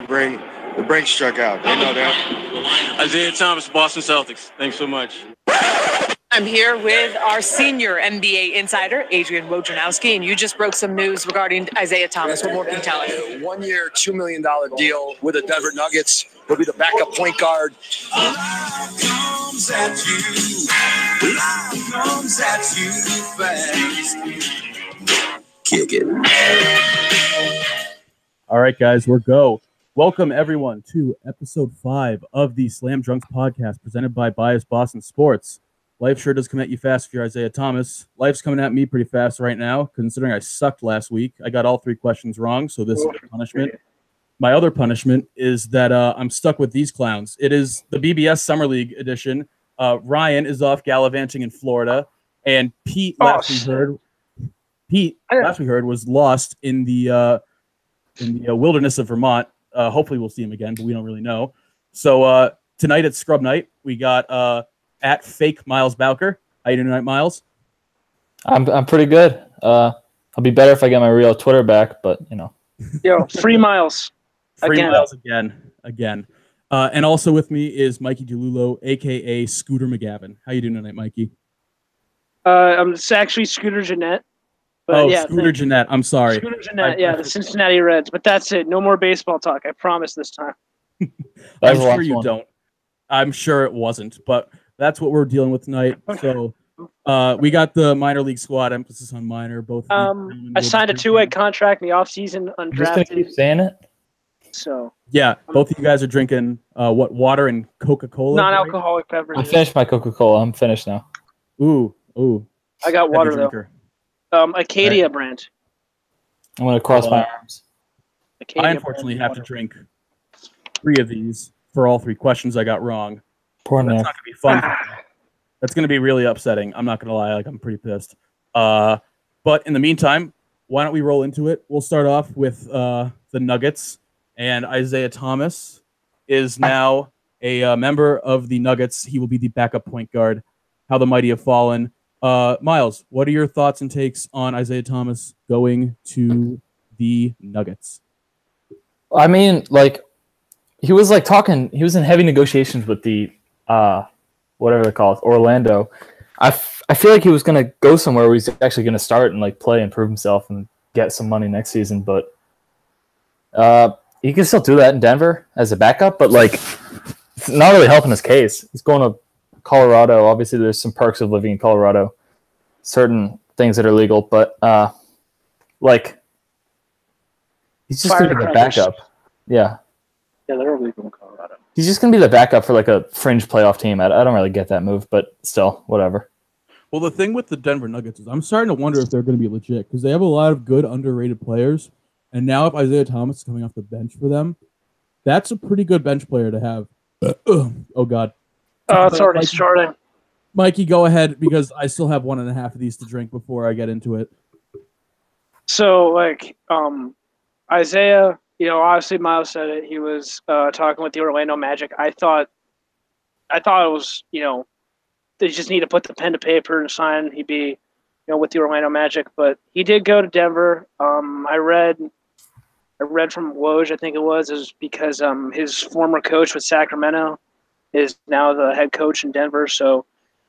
the break struck out. They know that. Isaiah Thomas, Boston Celtics. Thanks so much. I'm here with our senior NBA insider, Adrian Wojnarowski, and you just broke some news regarding Isaiah Thomas. What more can you tell us? 1 year, $2 million deal with the Denver Nuggets. He'll be the backup point guard. Life comes at you. Life comes at you fast. Kick it. All right, guys, we're go. Welcome, everyone, to episode 5 of the Slam Drunks podcast presented by Bias Boston Sports. Life sure does come at you fast if you're Isaiah Thomas. Life's coming at me pretty fast right now, considering I sucked last week. I got all 3 questions wrong, so this is a punishment. My other punishment is that I'm stuck with these clowns. It is the BBS Summer League edition. Ryan is off gallivanting in Florida, and Pete, last we heard, was lost in the wilderness of Vermont. Hopefully we'll see him again, but we don't really know. So tonight it's Scrub Night. We got at fake Miles Bowker. How you doing tonight, Miles? I'm pretty good. I'll be better if I get my real Twitter back, but you know. Yo, free Miles. Miles again. And also with me is Mikey DiLullo, aka Scooter McGavin. How you doing tonight, Mikey? It's actually Scooter Jeanette. But yeah, Scooter Jeanette. I'm sorry. Scooter Jeanette, the Cincinnati Reds. But that's it. No more baseball talk. I promise this time. I'm sure you don't. I'm sure it wasn't, but that's what we're dealing with tonight. So we got the minor league squad, emphasis on minor. Both. I signed a 2-way contract in the offseason, undrafted. Just gonna keep saying it. So yeah, both of you guys are drinking water and Coca-Cola? Non-alcoholic beverage. I finished my Coca-Cola. I'm finished now. Ooh. I got water though. Acadia brand. I'm gonna cross my arms. I unfortunately have to drink 3 of these for all 3 questions I got wrong. Poor That's Nick. not gonna be fun. That's gonna be really upsetting. I'm not gonna lie. I'm pretty pissed. But in the meantime, why don't we roll into it? We'll start off with the Nuggets, and Isaiah Thomas is now a member of the Nuggets. He will be the backup point guard. How the mighty have fallen. Miles, what are your thoughts and takes on Isaiah Thomas going to the Nuggets? I mean, he was talking. He was in heavy negotiations with the whatever they're called, Orlando. I feel like he was going to go somewhere where he's actually going to start and play and prove himself and get some money next season. But he can still do that in Denver as a backup. But it's not really helping his case. He's going to Colorado. Obviously, there's some perks of living in Colorado. Certain things that are legal, but he's just going to be the backup. Yeah. Yeah, they're illegal in Colorado. He's just going to be the backup for a fringe playoff team. I don't really get that move, but still, whatever. Well, the thing with the Denver Nuggets is I'm starting to wonder if they're going to be legit because they have a lot of good underrated players. And now if Isaiah Thomas is coming off the bench for them, that's a pretty good bench player to have. Oh, God. Oh, it's already starting. Mikey, go ahead because I still have 1.5 of these to drink before I get into it. So, Isaiah, obviously Miles said it. He was talking with the Orlando Magic. I thought it was, they just need to put the pen to paper and sign. He'd be, with the Orlando Magic. But he did go to Denver. I read from Woj, I think it was because his former coach with Sacramento is now the head coach in Denver. So,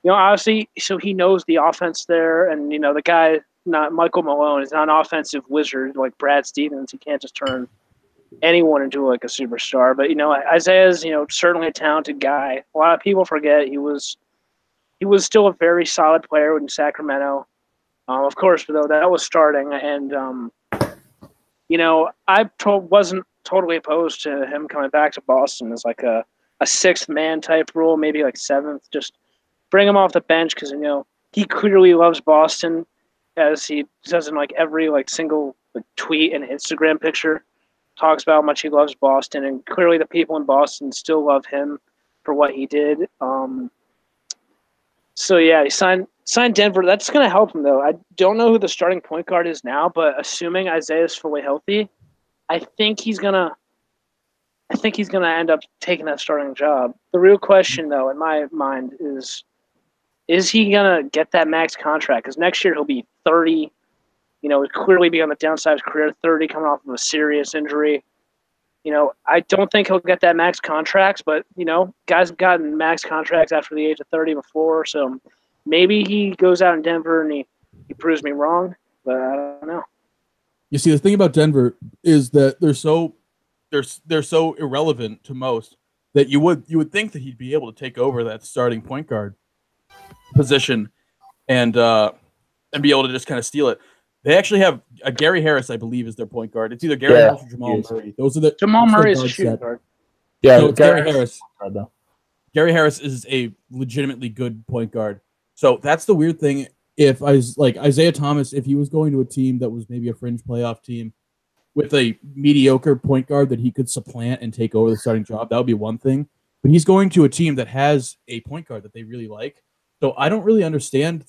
obviously, so he knows the offense there. And, the guy, not Michael Malone, is not an offensive wizard like Brad Stevens. He can't just turn anyone into a superstar. But, Isaiah's, certainly a talented guy. A lot of people forget he was still a very solid player in Sacramento. Of course, though, that was starting. And, I wasn't totally opposed to him coming back to Boston as a 6th man type role, maybe 7th. Just bring him off the bench because, he clearly loves Boston, as he says in every single tweet and Instagram picture. Talks about how much he loves Boston, and clearly the people in Boston still love him for what he did. So yeah, he signed Denver. That's going to help him though. I don't know who the starting point guard is now, but assuming Isaiah's fully healthy, I think he's gonna end up taking that starting job. The real question though, in my mind, is he gonna get that max contract? Because next year he'll be 30. He'll clearly be on the downside of his career, 30, coming off of a serious injury. I don't think he'll get that max contracts, but guys have gotten max contracts after the age of 30 before, so maybe he goes out in Denver and he proves me wrong, but I don't know. You see, the thing about Denver is that they're so irrelevant to most that you would think that he'd be able to take over that starting point guard position and be able to just kind of steal it. They actually have Gary Harris, I believe, is their point guard. It's either Gary Harris or Jamal Murray. Jamal Murray is a shooting guard. Yeah, so Gary Harris. Though. Gary Harris is a legitimately good point guard. So that's the weird thing. If Isaiah Thomas, if he was going to a team that was maybe a fringe playoff team with a mediocre point guard that he could supplant and take over the starting job, that would be one thing. But he's going to a team that has a point guard that they really like. So I don't really understand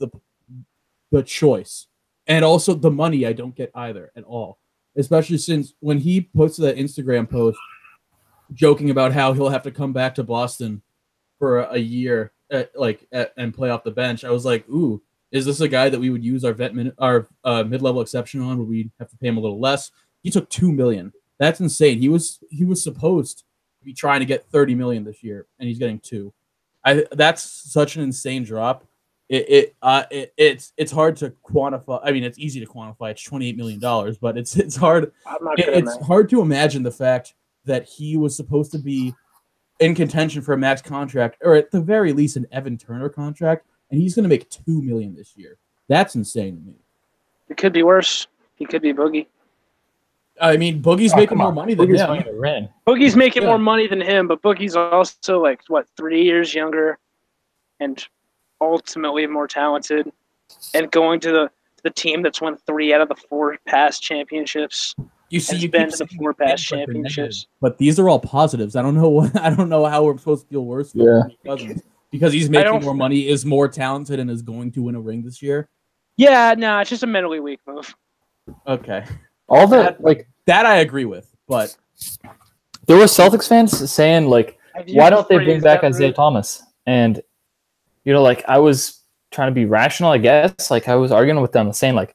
the choice. And also the money I don't get either at all. Especially since when he posted that Instagram post joking about how he'll have to come back to Boston for a year and play off the bench, I was like, ooh, is this a guy that we would use our mid-level exception on? Would we have to pay him a little less? He took $2 million. That's insane. He was supposed to be trying to get $30 million this year, and he's getting $2 million. That's such an insane drop. It's hard to quantify. I mean, it's easy to quantify. It's $28 million, but it's hard. It's hard to imagine the fact that he was supposed to be in contention for a max contract, or at the very least an Evan Turner contract, and he's going to make $2 million this year. That's insane to me. It could be worse. He could be Boogie. I mean, Boogie's making more money than him. Boogie's making more money than him, but Boogie's also 3 years younger, and ultimately more talented, and going to the team that's won 3 out of the 4 past championships. You've been to the 4 past championships. But these are all positives. I don't know how we're supposed to feel worse for Cousins because he's making more money, is more talented, and is going to win a ring this year. Yeah, no, it's just a mentally weak move. Okay, all that that I agree with, but there were Celtics fans saying why don't they bring back Isaiah Thomas? And I was trying to be rational, I guess. I was arguing with them, saying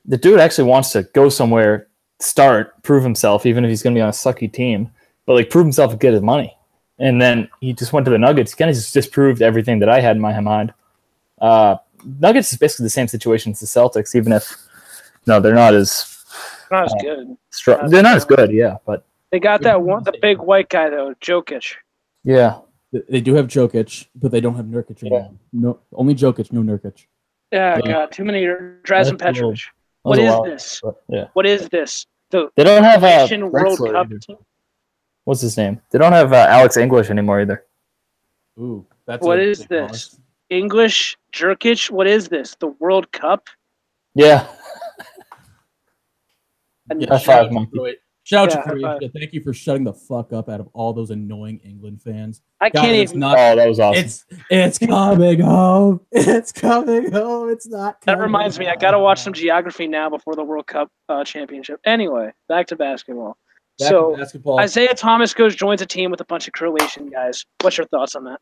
the dude actually wants to go somewhere, start, prove himself, even if he's going to be on a sucky team, but prove himself and get his money. And then he just went to the Nuggets. He kind of just disproved everything that I had in my mind. Nuggets is basically the same situation as the Celtics, even if they're not as good. They're not as good, yeah. But they got the big white guy though, Jokic. Yeah, they do have Jokic, but they don't have Nurkic anymore. No, only Jokic, no Nurkic. Yeah, God, too many Drazen Petrovic. What is this? What is this? They don't have World Cup team? What's his name? They don't have Alex English anymore either. Ooh, what is this? English Jerkic? What is this? The World Cup? Yeah. Shout out to Croatia. Thank you for shutting the fuck up out of all those annoying England fans. I can't even. That was awesome. It's coming home. It's coming home. It's not. That reminds me, I gotta watch some geography now before the World Cup championship. Anyway, back to basketball. Isaiah Thomas joins a team with a bunch of Croatian guys. What's your thoughts on that?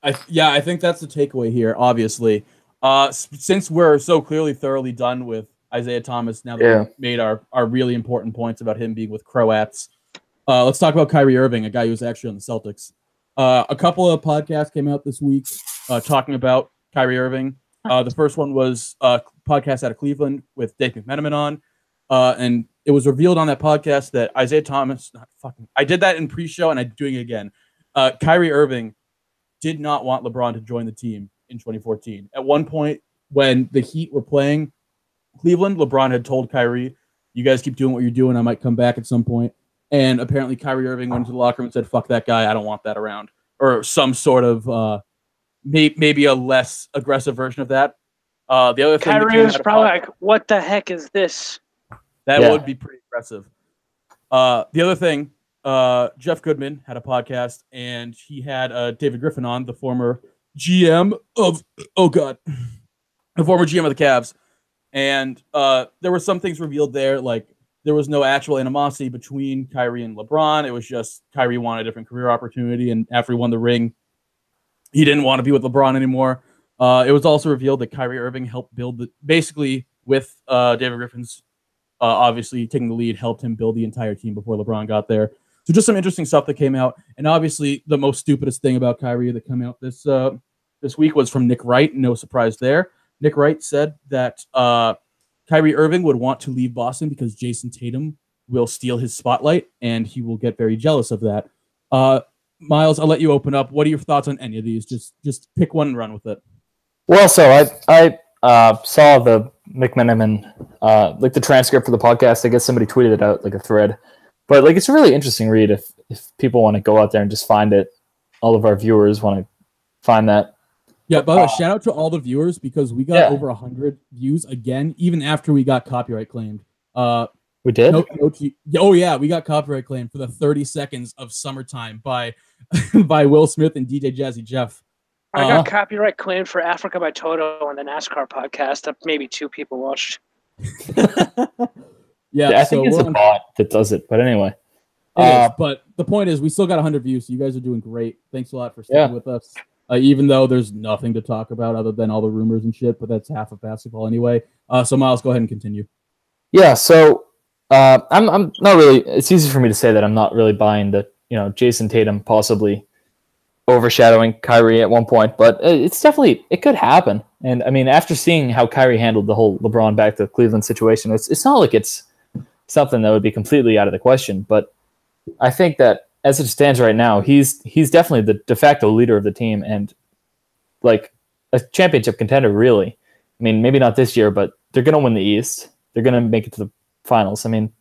I think that's the takeaway here. Obviously, since we're so clearly thoroughly done with Isaiah Thomas, now that we've made our really important points about him being with Croats, let's talk about Kyrie Irving, a guy who was actually on the Celtics. A couple of podcasts came out this week talking about Kyrie Irving. The first one was a podcast out of Cleveland with Dave McMenamin on, and it was revealed on that podcast that Isaiah Thomas, I did that in pre-show and I'm doing it again. Kyrie Irving did not want LeBron to join the team in 2014. At one point when the Heat were playing Cleveland, LeBron had told Kyrie, you guys keep doing what you're doing, I might come back at some point. And apparently Kyrie Irving went into the locker room and said, fuck that guy, I don't want that around. Or some sort of maybe a less aggressive version of that. The other thing Kyrie was probably what the heck is this? That would be pretty aggressive. The other thing, Jeff Goodman had a podcast, and he had David Griffin on, the former GM of the Cavs. And there were some things revealed there, there was no actual animosity between Kyrie and LeBron. It was just Kyrie wanted a different career opportunity, and after he won the ring, he didn't want to be with LeBron anymore. It was also revealed that Kyrie Irving helped build basically with David Griffin's obviously taking the lead, helped him build the entire team before LeBron got there. So just some interesting stuff that came out, and obviously the most stupidest thing about Kyrie that came out this week was from Nick Wright. No surprise there. Nick Wright said that Kyrie Irving would want to leave Boston because Jason Tatum will steal his spotlight, and he will get very jealous of that. Miles, I'll let you open up. What are your thoughts on any of these? Just pick one and run with it. Well, so I saw the McMenamin, like the transcript for the podcast. I guess somebody tweeted it out, like a thread. But like it's a really interesting read if people want to go out there and just find it. All of our viewers want to find that. Yeah, by the way, shout out to all the viewers because we got over 100 views again, even after we got copyright claimed. We did? We got copyright claimed for the 30 seconds of Summertime by Will Smith and DJ Jazzy Jeff. I got copyright claimed for Africa by Toto on the NASCAR podcast that maybe 2 people watched. I think it's a bot that does it, but anyway. But the point is, we still got 100 views, so you guys are doing great. Thanks a lot for sticking with us. Even though there's nothing to talk about other than all the rumors and shit, but that's half of basketball anyway. So Miles, go ahead and continue. Yeah, so I'm not really. It's easy for me to say that I'm not really buying that. Jason Tatum possibly overshadowing Kyrie at one point, but it could happen. And I mean, after seeing how Kyrie handled the whole LeBron back to Cleveland situation, it's not like it's something that would be completely out of the question. But I think that as it stands right now, he's definitely the de facto leader of the team and like a championship contender. Really, I mean, maybe not this year, but they're going to win the East. They're going to make it to the finals. I mean,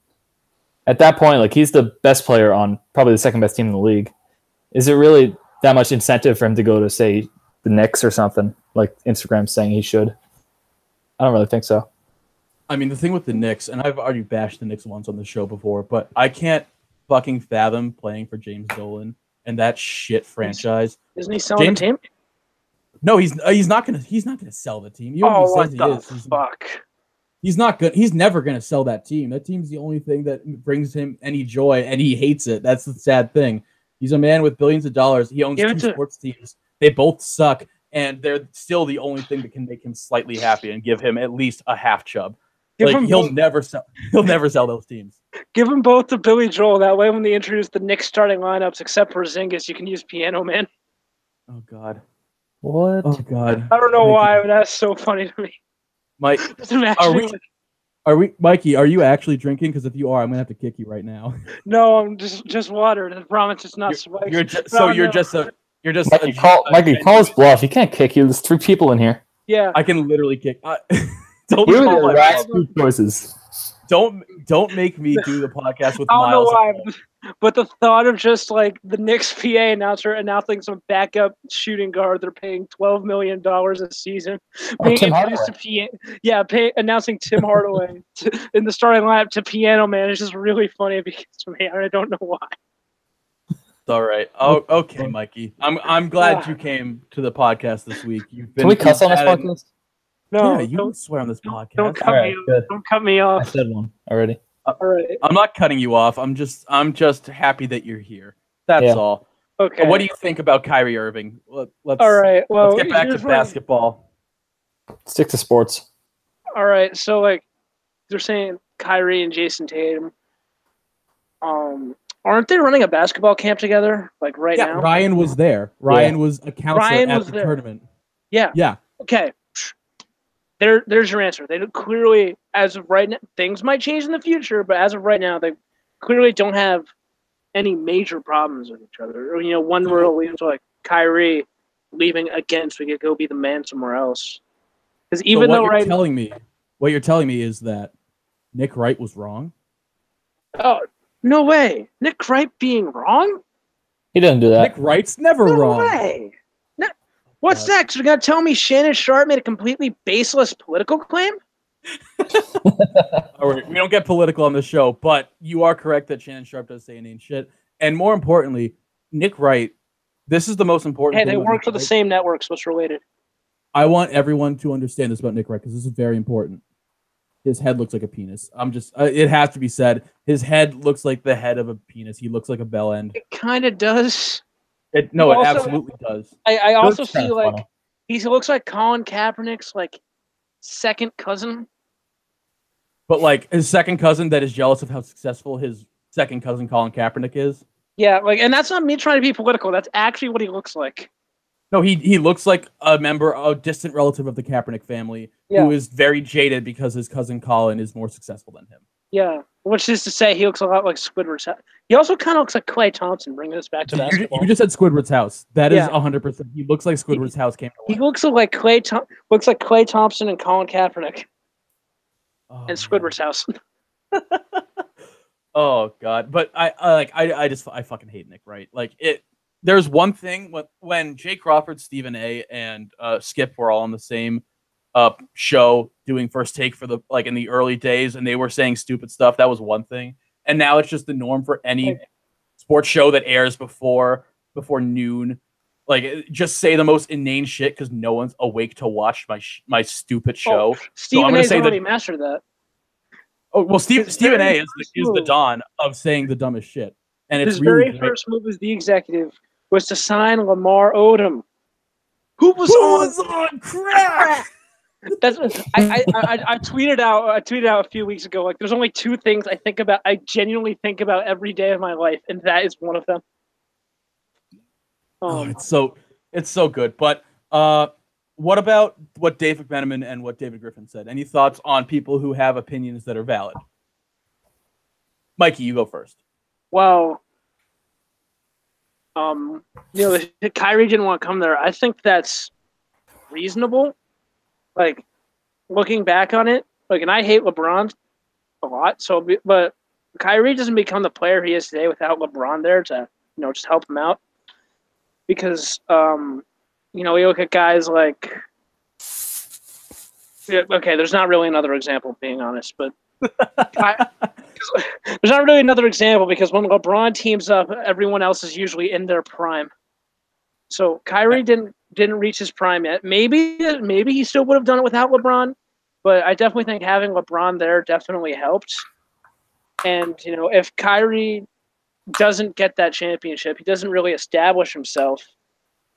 at that point, like he's the best player on probably the second best team in the league. Is it really that much incentive for him to go to, say, the Knicks or something like Instagram's saying he should? I don't really think so. I mean, the thing with the Knicks, and I've already bashed the Knicks once on the show before, but I can't fucking fathom playing for James Dolan and that shit franchise. Isn't he selling the team? No, he's not gonna sell the team. What the fuck? He's not good. He's never gonna sell that team. That team's the only thing that brings him any joy, and he hates it. That's the sad thing. He's a man with billions of dollars. He owns 2 sports teams. They both suck, and they're still the only thing that can make him slightly happy and give him at least a half chub. He'll never sell those teams. Give them both to Billy Joel. That way, when they introduce the Knicks starting lineups, except for Porzingis, you can use Piano Man. Oh God. What? Oh God. I don't know why, but that's so funny to me. Mike, Mikey, are you actually drinking? Because if you are, I'm gonna have to kick you right now. No, I'm just water. I promise it's not spikes. Mikey, call his bluff. He can't kick you. There's 3 people in here. Yeah. I can literally kick. Don't make me do the podcast with Miles. I don't know why, but the thought of just like the Knicks PA announcer announcing some backup shooting guard they're paying $12 million a season, announcing Tim Hardaway in the starting lineup to Piano Man is just really funny because me, I don't know why. It's all right. Oh, okay, Mikey. I'm glad you came to the podcast this week. Can we cuss on this podcast? No, you don't swear on this podcast. Don't cut me off. I said one already. All right. I'm not cutting you off. I'm just happy that you're here. That's all. Okay. What do you think about Kyrie Irving? Let's get back to basketball. Stick to sports. All right. So like they're saying Kyrie and Jason Tatum. Aren't they running a basketball camp together? Like now? Yeah, Ryan was there. Ryan was a counselor at the tournament. Yeah. Yeah. Okay. There's your answer. They clearly, as of right now, things might change in the future, but as of right now, they clearly don't have any major problems with each other. Or, one where it leads to like Kyrie leaving again so he could go be the man somewhere else. Because even though what you're telling me is that Nick Wright was wrong. Oh no way! Nick Wright being wrong? He doesn't do that. Nick Wright's never wrong. No way. What's next? You're going to tell me Shannon Sharp made a completely baseless political claim? All right, we don't get political on the show, but you are correct that Shannon Sharp does say inane shit. And more importantly, Nick Wright, this is the most important thing. Hey, they work for the same network, so it's related. I want everyone to understand this about Nick Wright because this is very important. His head looks like a penis. It has to be said. His head looks like the head of a penis. He looks like a bell end. It kind of does. It absolutely does. I also see like he looks like Colin Kaepernick's like second cousin. But like his second cousin that is jealous of how successful his second cousin Colin Kaepernick is. Yeah, like, and that's not me trying to be political. That's actually what he looks like. No, he looks like a distant relative of the Kaepernick family Yeah. who is very jaded because his cousin Colin is more successful than him. Yeah, which is to say, he looks a lot like Squidward's. He also kind of looks like Klay Thompson, bringing us back to basketball. You just said Squidward's house. That is 100%. He looks like Squidward's house came to life. He looks like Klay Thompson and Colin Kaepernick, and Squidward's house. Oh God! But I fucking hate Nick. Right? Like it. There's one thing when Jay Crawford, Stephen A, and Skip were all on the same show doing First Take for in the early days, and they were saying stupid stuff. That was one thing, and now it's just the norm for any sports show that airs before noon. Like, just say the most inane shit because no one's awake to watch my stupid show. Stephen A's already mastered that. Oh well, Stephen A is the Don of saying the dumbest shit, and it's his very first move as the executive was to sign Lamar Odom, who was on crack. That's I tweeted out a few weeks ago. Like, there's only two things I genuinely think about every day of my life, and that is one of them. It's so good. But what about what Dave McMenamin and what David Griffin said? Any thoughts on people who have opinions that are valid? Mikey, you go first. Well, Kyrie didn't want to come there. I think that's reasonable. Like, looking back on it, and I hate LeBron a lot. But Kyrie doesn't become the player he is today without LeBron there to, just help him out. Because, we look at guys like, there's not really another example, being honest, but there's not really another example because when LeBron teams up, everyone else is usually in their prime. So Kyrie didn't reach his prime yet. Maybe he still would have done it without LeBron, but I definitely think having LeBron there definitely helped. And, if Kyrie doesn't get that championship, he doesn't really establish himself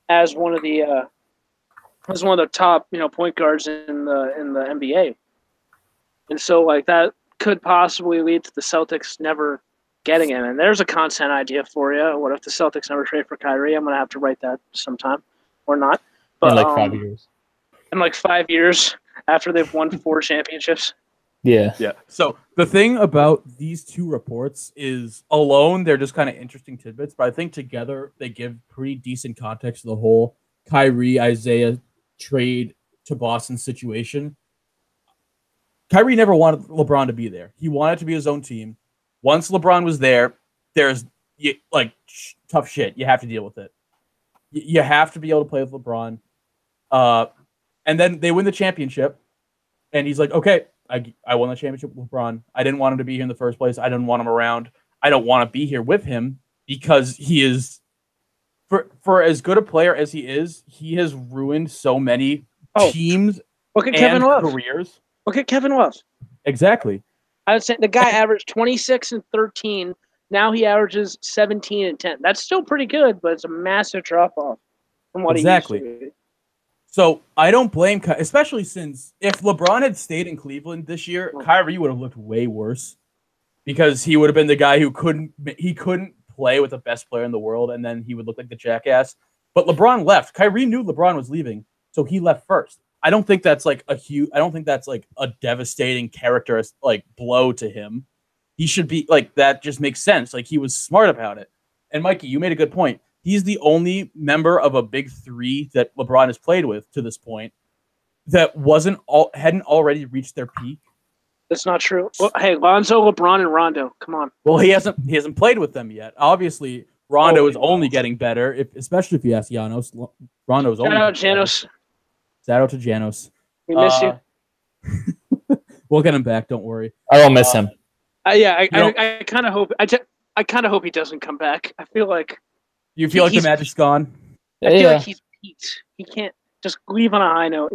as one of the top, point guards in the NBA. And so that could possibly lead to the Celtics never getting him. And there's a content idea for you. What if the Celtics never trade for Kyrie? I'm going to have to write that sometime or not. But, in 5 years. In 5 years after they've won 4 championships. Yeah. Yeah. So the thing about these two reports is alone, they're just kind of interesting tidbits, but I think together they give pretty decent context to the whole Kyrie Isaiah trade to Boston situation. Kyrie never wanted LeBron to be there. He wanted to be his own team. Once LeBron was there, there's tough shit. You have to deal with it. You have to be able to play with LeBron. And then they win the championship, and he's like, okay, I won the championship with LeBron. I didn't want him to be here in the first place. I didn't want him around. I don't want to be here with him because he is, for as good a player as he has ruined so many teams look at and Kevin Love. careers. Look at Kevin Love. Exactly. I would say the guy averaged 26 and 13. Now he averages 17 and 10. That's still pretty good, but it's a massive drop-off from what he used to be. So I don't blame, especially since if LeBron had stayed in Cleveland this year, Kyrie would have looked way worse because he would have been the guy who couldn't play with the best player in the world, and then he would look like the jackass. But LeBron left. Kyrie knew LeBron was leaving, so he left first. I don't think that's a devastating character blow to him. He should be that. Just makes sense. He was smart about it. And Mikey, you made a good point. He's the only member of a big three that LeBron has played with to this point that hadn't already reached their peak. That's not true. Well, hey, Lonzo, LeBron, and Rondo. Come on. Well, he hasn't played with them yet. Obviously, Rondo is only getting better, especially if you ask Giannis. Rondo's only. Shout out Janos. Shout out to Janos. We miss you. We'll get him back. Don't worry. I don't miss him. I kind of hope. I kind of hope he doesn't come back. I feel like. You feel like the magic's gone? I feel like he's peaked. He can't just leave on a high note,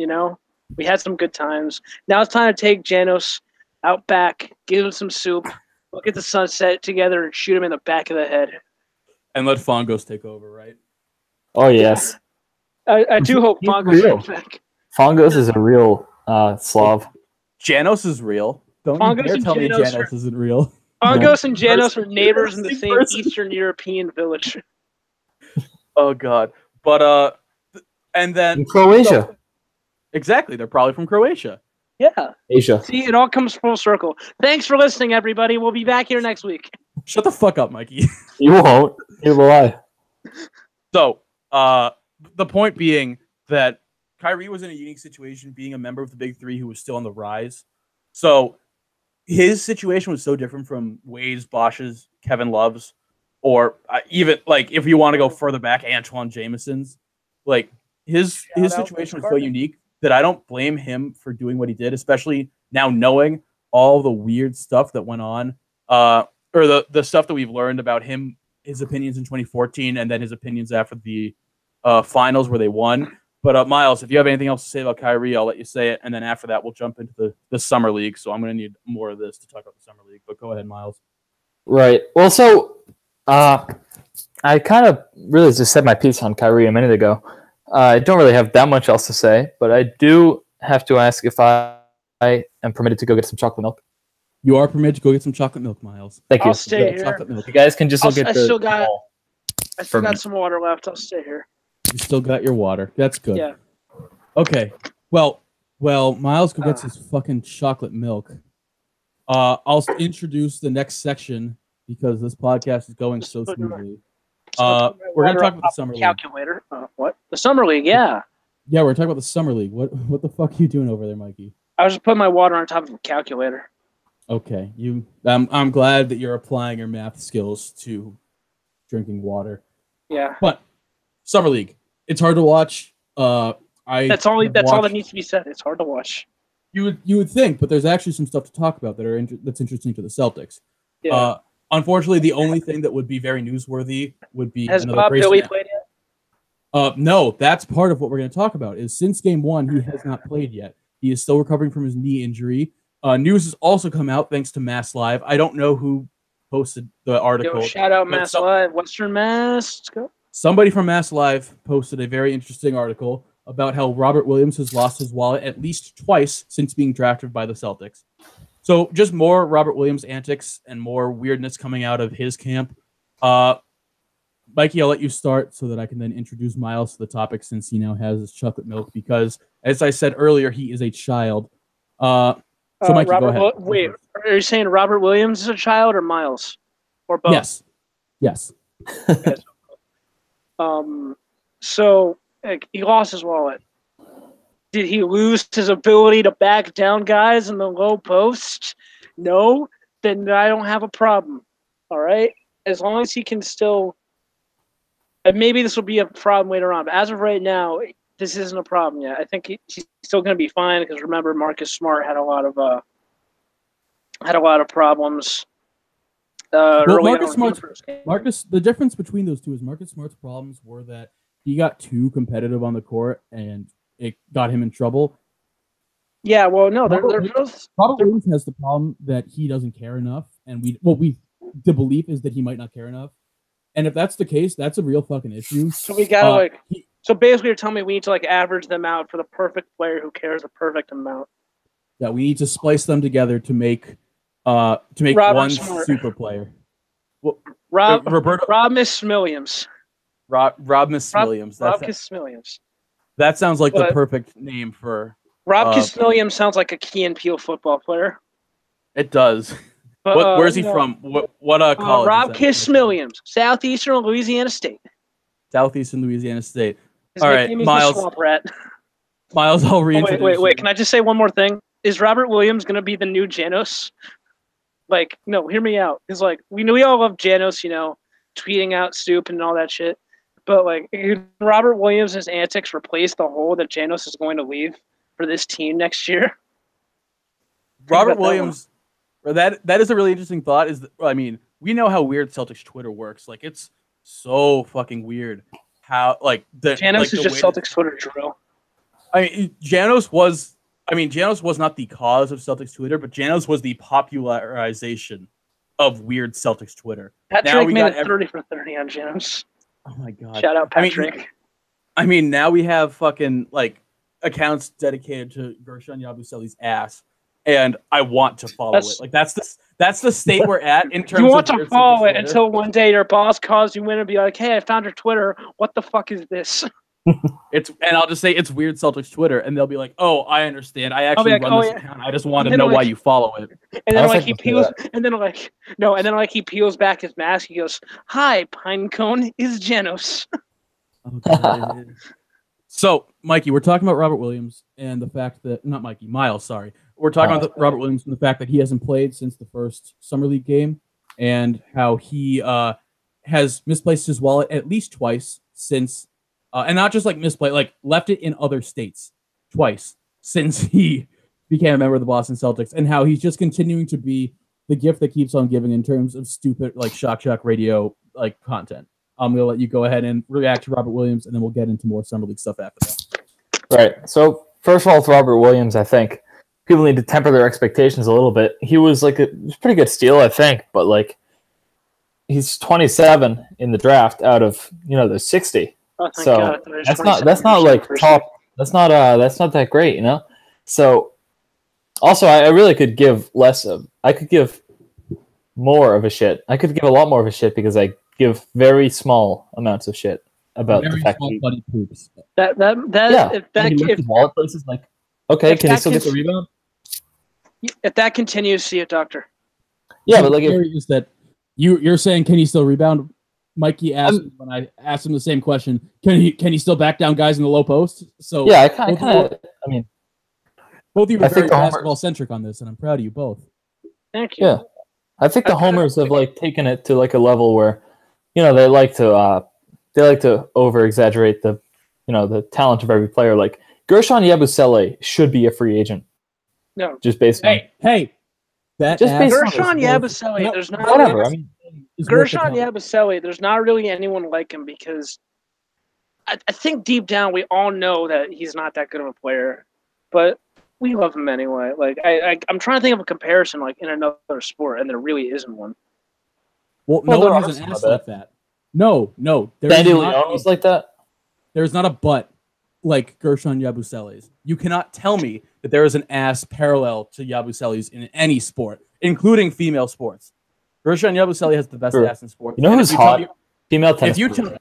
We had some good times. Now it's time to take Janos out back, give him some soup, look at the sunset together, and shoot him in the back of the head. And let Fongos take over, right? Oh, yes. I do hope Fongos comes back. Fongos is a real Slav. Janos is real. Don't you dare tell me Janos isn't real. Pangos and Janos are neighbors in the Interesting same person. Eastern European village. Oh God. But and then In Croatia. exactly, they're probably from Croatia. Yeah. Asia. See, it all comes full circle. Thanks for listening, everybody. We'll be back here next week. Shut the fuck up, Mikey. You won't. You will I. So, the point being that Kyrie was in a unique situation, being a member of the Big Three who was still on the rise. So his situation was so different from Wade's, Bosch's, Kevin Love's, or even like if you want to go further back, Antoine Jameson's. Like his situation was so unique that I don't blame him for doing what he did, especially now knowing all the weird stuff that went on, or the stuff that we've learned about him, his opinions in 2014, and then his opinions after the finals where they won. But Miles, if you have anything else to say about Kyrie, I'll let you say it, and then after that, we'll jump into the summer league. So I'm going to need more of this to talk about the summer league. But go ahead, Miles. Right. Well, so I kind of really just said my piece on Kyrie a minute ago. I don't really have that much else to say, but I do have to ask if I am permitted to go get some chocolate milk. You are permitted to go get some chocolate milk, Miles. Thank you. I'll stay here. Chocolate milk. You guys can just look at I the still got for me. some water left. I'll stay here. You still got your water. That's good. Yeah. Okay. Well, Miles go gets his fucking chocolate milk. I'll introduce the next section because this podcast is going so smoothly. We're gonna talk about the summer league. Calculator. What? The summer league? Yeah. Yeah, we're talking about the summer league. What the fuck are you doing over there, Mikey? I was just putting my water on top of a calculator. Okay, I'm glad that you're applying your math skills to drinking water. Yeah. But summer league, it's hard to watch. That's all that needs to be said. It's hard to watch. You would think, but there's actually some stuff to talk about that's interesting to the Celtics. Yeah. Unfortunately, the only thing that would be very newsworthy would be Has another Bob Grayson. Billy played yet? No, that's part of what we're going to talk about. Is since game one, he has not played yet. He is still recovering from his knee injury. News has also come out thanks to Mass Live. I don't know who posted the article. Yo, shout out Mass Live, Western Mass. Let's go. Somebody from Mass Live posted a very interesting article about how Robert Williams has lost his wallet at least twice since being drafted by the Celtics. So just more Robert Williams antics and more weirdness coming out of his camp. Mikey, I'll let you start so that I can then introduce Miles to the topic since he now has his chocolate milk because, as I said earlier, he is a child. So Mikey, go ahead. Wait, are you saying Robert Williams is a child or Miles? Or both? Yes. Okay. So he lost his wallet. Did he lose his ability to back down guys in the low post? No? Then I don't have a problem. All right? As long as he can still... And maybe this will be a problem later on, but as of right now, this isn't a problem yet. I think he's still going to be fine because remember, Marcus Smart had a lot of problems. Marcus, the difference between those two is Marcus Smart's problems were that he got too competitive on the court and it got him in trouble. Yeah, well, no, they're both. Robert Williams has the problem that he doesn't care enough, and the belief is that he might not care enough. And if that's the case, that's a real fucking issue. So we gotta so basically, you're telling me we need to average them out for the perfect player who cares the perfect amount. Yeah, we need to splice them together to make Robert one Smart. Super player. Well, Rob Miss Williams. Rob Miss Williams. Rob Kiss Williams. That sounds like the perfect name for Rob Kiss Williams. Sounds like a Key and Peele football player. It does. But, where's he from? What college? Rob Kiss Williams, Southeastern Louisiana State. Southeastern Louisiana State. His all right, nickname is Miles. The Swamp Rat. Miles, I'll reintroduce. Wait. Can I just say one more thing? Is Robert Williams gonna be the new Janos? No, hear me out. It's we all love Janos, tweeting out Stoop and all that shit. But Robert Williams' antics replace the hole that Janos is going to leave for this team next year. Robert Williams. That is a really interesting thought. We know how weird Celtics Twitter works. It's so fucking weird how Janos is just Celtics Twitter drill. Janos was not the cause of Celtics Twitter, but Janos was the popularization of weird Celtics Twitter. Patrick made 30 for 30 on Janos. Oh my god! Shout out Patrick. Now we have fucking accounts dedicated to Gershon Yabusele's ass. And I want to follow it. That's That's the state we're at in terms You want of to follow it until one day your boss calls you in and be like, "Hey, I found your Twitter. What the fuck is this?" And I'll just say it's Weird Celtics Twitter, and they'll be like, "Oh, I understand. I actually like, run "Oh, this yeah." account. I just want to And then know I'm why like- you follow it." And I then don't like think he we'll do peels, and then like no, and then like he peels back his mask. He goes, "Hi, Pinecone is Janos." Okay. So, Mikey, we're talking about Robert Williams and the fact that not Mikey, Miles. Sorry, we're talking about Robert Williams and the fact that he hasn't played since the first summer league game, and how he has misplaced his wallet at least twice since, and not just like misplaced, like left it in other states twice since he became a member of the Boston Celtics, and how he's just continuing to be the gift that keeps on giving in terms of stupid like Shock Radio like content. I'm gonna let you go ahead and react to Robert Williams, and then we'll get into more summer league stuff after that. Right. So first of all, with Robert Williams, I think people need to temper their expectations a little bit. He was like a pretty good steal, I think, but like he's 27 in the draft out of the 60. Oh, thank So God. that's not like top. That's not that great, you know. So also, I really could give less of. I could give more of a shit. I could give a lot more of a shit because I give very small amounts of shit about Very the fact small that buddy poops. That yeah, if that he left if, his wallet places like okay, if can he that still get the can- rebound? if that continues, see a doctor. Yeah, So but like the theory is that you're saying can he still rebound? Mikey asked me when I asked him the same question. Can he still back down guys in the low post? So yeah, I kind of. I mean, both of you were I think very the Homers- basketball centric on this, and I'm proud of you both. Thank you. yeah, I think the homers have like taken it to like a level where, they like to over exaggerate the, the talent of every player. Like Gershon Yabusele should be a free agent. No. Just based on Hey, that Just based on Gershon is worth- Yabusele, there's not whatever. I mean, is worth the Gershon comment. Yabusele, there's not really anyone like him because I think deep down we all know that he's not that good of a player, but we love him anyway. Like I'm trying to think of a comparison like in another sport, and there really isn't one. Well, Well, no there one are has an some ass of like that. No. Sandy Leon was like that. There's not a butt like Gershon Yabusele's. You cannot tell me that there is an ass parallel to Yabusele's in any sport, including female sports. Gershon Yabusele has the best Sure. ass in sports. You know And who's if tell hot? me- Female tennis. If you player. tell,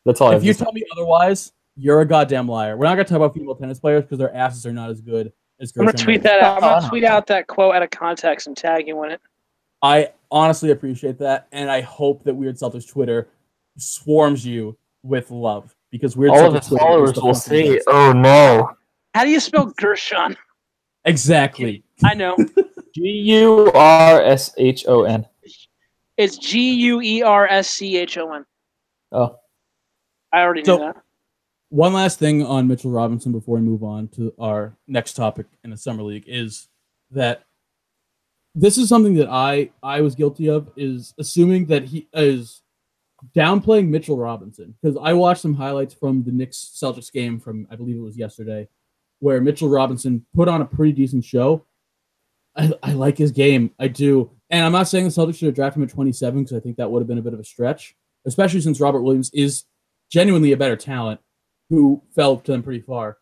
That's all. I if have you to say. tell me otherwise, you're a goddamn liar. We're not going to talk about female tennis players because their asses are not as good as I'm Gershon. gonna tweet Yabusele. that out. I'm No, gonna no. tweet out that quote out of context and tag you in it. I honestly appreciate that, and I hope that Weird Celtics Twitter swarms you with love because Weird All of Celtics his Twitter is followers the will fucking say, best. "Oh no." How do you spell Gershon? Exactly. I know. Gurshon. It's Guerschon. Oh, I already knew So- that. One last thing on Mitchell Robinson before we move on to our next topic in the summer league is that this is something that I was guilty of, is assuming that he is downplaying Mitchell Robinson, because I watched some highlights from the Knicks Celtics game from, I believe it was yesterday, where Mitchell Robinson put on a pretty decent show. I like his game. I do. And I'm not saying the Celtics should have drafted him at 27 because I think that would have been a bit of a stretch, especially since Robert Williams is genuinely a better talent who fell to them pretty far.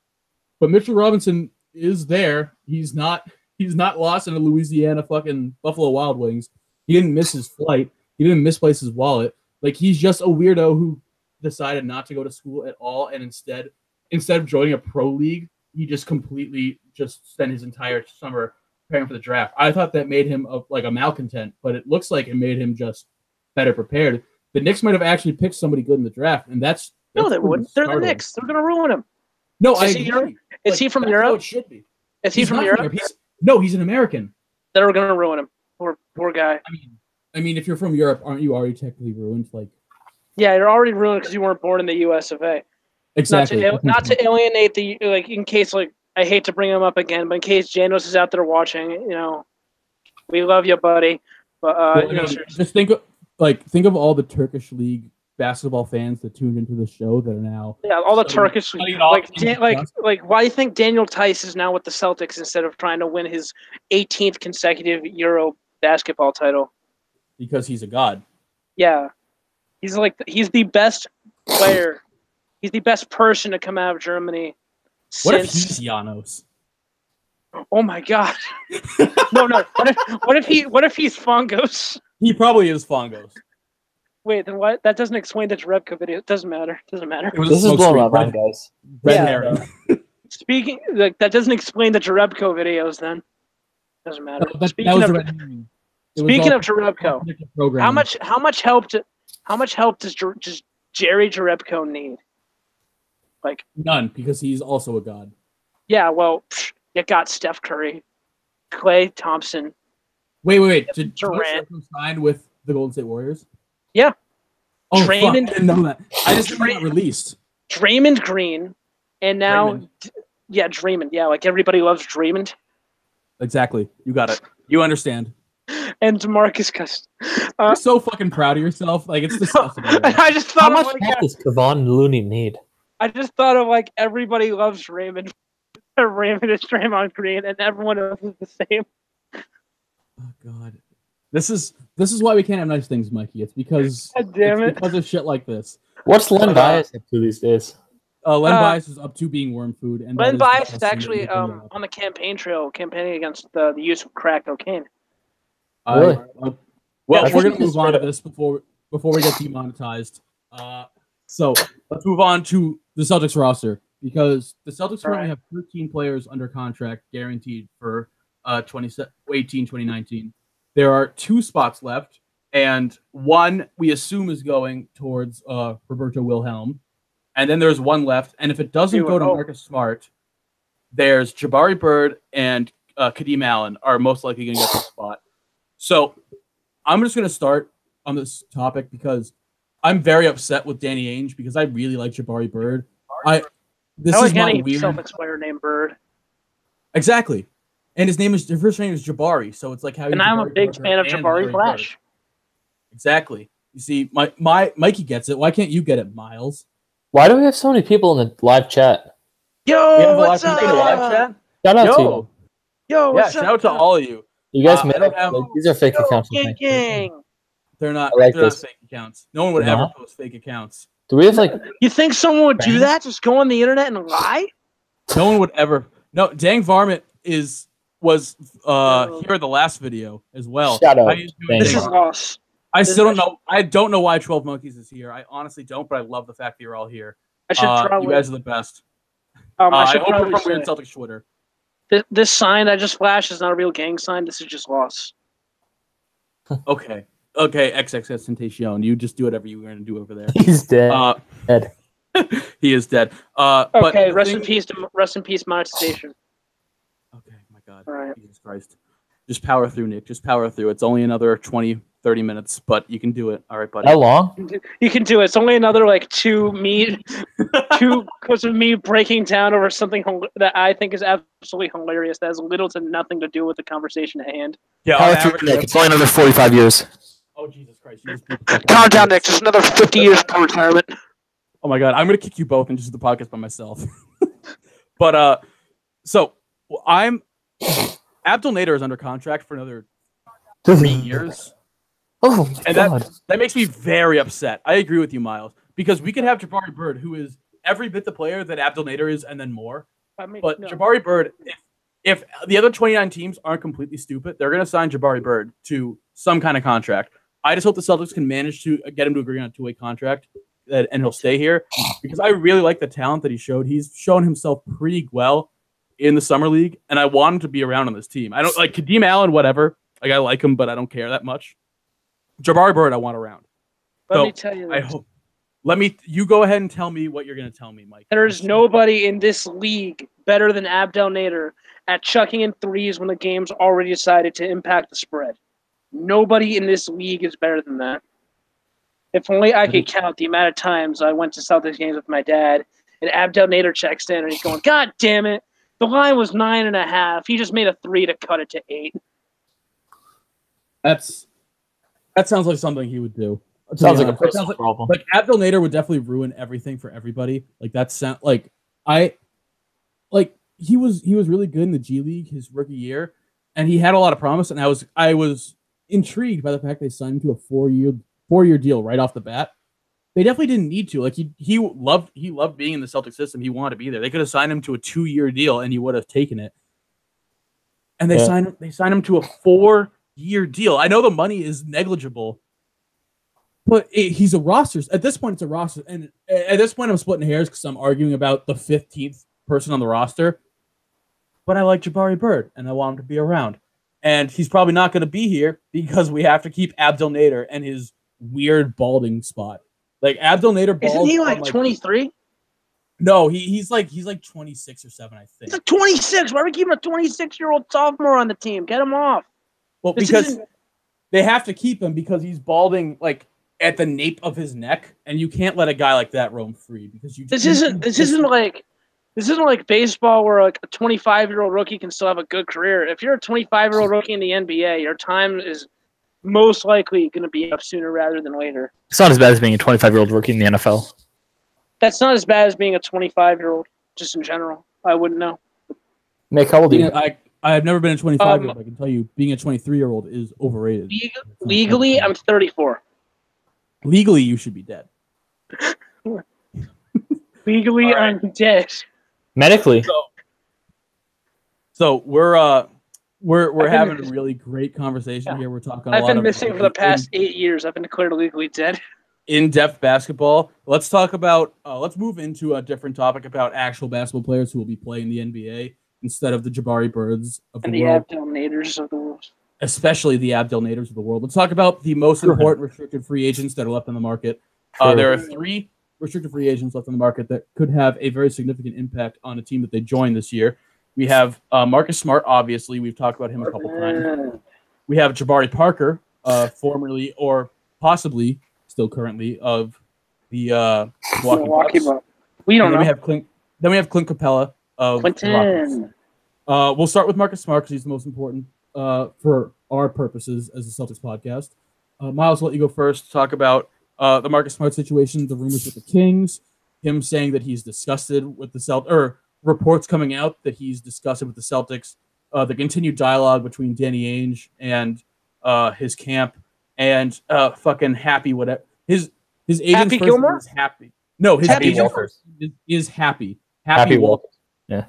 But Mitchell Robinson is there. He's not lost in a Louisiana fucking Buffalo Wild Wings. He didn't miss his flight. He didn't misplace his wallet. Like, he's just a weirdo who decided not to go to school at all, and instead of joining a pro league, he just completely just spent his entire summer preparing for the draft. I thought that made him a malcontent, but it looks like it made him just better prepared. The Knicks might have actually picked somebody good in the draft, and that's No, they pretty wouldn't. They're the startling. Knicks. They're gonna ruin him. No, I Is he Europe? agree. Is he from that's how Europe? it should be. Is he He's from not Europe? He's an American. They're gonna ruin him. Poor guy. I mean, if you're from Europe, aren't you already technically ruined? Like, Yeah, you're already ruined because you weren't born in the U.S. of A. exactly. Not to alienate the in case I hate to bring him up again, but in case Janos is out there watching, we love you, buddy. But Well, just think of all the Turkish league basketball fans that tuned into the show that are now. yeah, all the So, Turkish cutting it off like why do you think Daniel Tice is now with the Celtics instead of trying to win his 18th consecutive Euro basketball title? Because he's a god. Yeah, he's the best player. He's the best person to come out of Germany What if since he's Janos? Oh my god. No. What if he's Fongos? He probably is Fongos. Wait, then what? That doesn't explain the Jarebko video. It doesn't matter. It was This is smoke blowing screen. my mind, guys. Red Yeah. herring. Speaking, that doesn't explain the Jarebko videos. Then doesn't matter. That was Speaking the of red herring. It was speaking all of Jarebko, predictive programming. how much help does just Jerry Jarebko need? Like None, because he's also a god. yeah, well, you got Steph Curry, Klay Thompson. Wait. Did Durant. Jarebko sign with the Golden State Warriors? Yeah. Oh, fuck, I Draymond- didn't know that. I just didn't get released. Draymond Green, and now, Draymond. Yeah, like everybody loves Draymond. Exactly. You got it. You understand. And DeMarcus Cousins. You're so fucking proud of yourself. Like, it's disgusting. I just How thought much of like, help does Kevon Looney need? I just thought of like everybody loves Raymond. Raymond is Draymond Green, and everyone else is the same. Oh, God. This is why we can't have nice things, Mikey. It's because God damn it's it. because of shit like this. What's Len Bias up to these days? Len Bias is up to being worm food, and Len that Bias is disgusting that actually you bring it up. on the campaign trail, campaigning against the use of crack cocaine. Really? Well, Yeah, we're I gonna think move it's on to right. this before we get demonetized. So let's move on to the Celtics roster because the Celtics currently have 13 players under contract guaranteed for 2018-2019. There are 2 spots left, and one we assume is going towards Roberto Wilhelm, and then there's one left. And if it doesn't go to Marcus Smart, there's Jabari Bird and Kadeem Allen are most likely going to get the spot. So I'm just going to start on this topic because I'm very upset with Danny Ainge because I really like Jabari Bird. This I is like my any weird. Celtics player named Bird. Exactly. And his first name is Jabari, so it's like how. And I'm a big fan of Jabari Flash. Exactly. You see, my Mikey gets it. Why can't you get it, Miles? Why do we have so many people in the live chat? Yo, We have what's a lot of up? people in the live chat. Shout out to you. Yo, Yo, yeah, what's shout up? out to all of you. You guys I made don't have- these are fake accounts. I Gang, think. gang. They're not. I like they're not this. fake accounts. No one would No? ever post fake accounts. Do we have like? You think someone would do Right. that? Just go on the internet and lie? No one would ever. No, Dang Varmint was here in the last video as well. Shout out, How you doing, Dang This Dang is Varmint? loss. I this still is- don't know. I don't know why 12 Monkeys is here. I honestly don't, but I love the fact that you're all here. I should probably. You guys are the best. I I should hope you're probably from Weird say, Celtics Twitter. this sign I just flashed is not a real gang sign. This is just loss. Okay, XXX Tentacion. You just do whatever you were going to do over there. He's dead. Dead. He is dead. But Okay, the rest thing- in peace. Rest in peace, monetization. Okay, my God. All right. Jesus Christ. Just power through, Nick. Just power through. It's only another 20, 30 minutes, but you can do it. All right, buddy. How long? You can do it. It's only another like two clips of me breaking down over something that I think is absolutely hilarious. That has little to nothing to do with the conversation at hand. Yeah, on Power average, through, Nick. It's only another 45 years. oh, Jesus Christ. You just beat the fuck Calm out down, of me. Nick. Just another 50 years for retirement. Oh my God, I'm gonna kick you both and just do the podcast by myself. But so I'm Abdul Nader is under contract for another 3 years, Oh, and God. that makes me very upset. I agree with you, Miles, because we could have Jabari Bird, who is every bit the player that Abdul Nader is, and then more. But no. Jabari Bird, if the other 29 teams aren't completely stupid, they're gonna sign Jabari Bird to some kind of contract. I just hope the Celtics can manage to get him to agree on a 2-way contract. And he'll stay here because I really like the talent that he showed. He's shown himself pretty well in the summer league, and I want him to be around on this team. I don't like Kadeem Allen, whatever. Like I like him, but I don't care that much. Jabari Bird, I want around. Let So, me tell you I this. hope. You go ahead and tell me what you're going to tell me, Mike. There is nobody in this league better than Abdel Nader at chucking in threes when the game's already decided to impact the spread. Nobody in this league is better than that. If only I could count the amount of times I went to Celtics games with my dad, and Abdel Nader checks in, and he's going, "God damn it! The line was 9.5. He just made a 3 to cut it to 8." That sounds like something he would do. to Sounds be like a honest. That personal sounds problem. like Abdel Nader would definitely ruin everything for everybody. Like that sound like he was really good in the G League his rookie year, and he had a lot of promise. And I was intrigued by the fact they signed him to a 4-year deal right off the bat. They definitely didn't need to. Like he loved being in the Celtic system. He wanted to be there. They could have signed him to a 2-year deal, and he would have taken it. and they sign him to a 4-year deal. I know the money is negligible, but he's a roster. At this point, it's a roster, and at this point, I'm splitting hairs because I'm arguing about the 15th person on the roster. But I like Jabari Bird, and I want him to be around. And he's probably not going to be here because we have to keep Abdel Nader and his weird balding spot. Like Abdel Nader, isn't he like 23? No, he's like 26 or 7, I think. He's like 26. Why are we keeping a 26-year-old sophomore on the team? Get him off. Well, because they have to keep him because he's balding like at the nape of his neck, and you can't let a guy like that roam free because you. This isn't like baseball where like a 25-year-old rookie can still have a good career. If you're a 25-year-old rookie in the NBA, your time is most likely going to be up sooner rather than later. It's not as bad as being a 25-year-old rookie in the NFL. That's not as bad as being a 25-year-old, just in general. I wouldn't know. Nick, how old are you? I've never been a 25-year-old. I can tell you, being a 23-year-old is overrated. Legally, I'm 34. Legally, you should be dead. Legally, I'm dead. Medically. So we're having a really great conversation here. We're talking. I've been missing for the past 8 years. I've been declared legally dead. In-depth basketball. Let's talk about. Let's move into a different topic about actual basketball players who will be playing the NBA instead of the Jabari Birds of the world, Abdel Naders of the world, especially the Abdel Naders of the world. Let's talk about the most important restricted free agents that are left on the market. There are 3 restricted free agents left on the market that could have a very significant impact on a team that they join this year. We have Marcus Smart, obviously. We've talked about him a couple times. We have Jabari Parker, formerly or possibly still currently of the Milwaukee Bucks. We don't know. Then we have Clint Capella of Quentin. We'll start with Marcus Smart because he's the most important for our purposes as a Celtics podcast. Miles, I'll let you go first. Talk about the Marcus Smart situation, the rumors with the Kings, him saying that he's disgusted with the Celtics, or reports coming out that he's disgusted with the Celtics, the continued dialogue between Danny Ainge and his camp, and fucking Happy whatever. His agent's Happy Gilmore? Is Happy. No, his Happy agent Walters. is Happy. Happy Walters. Yeah.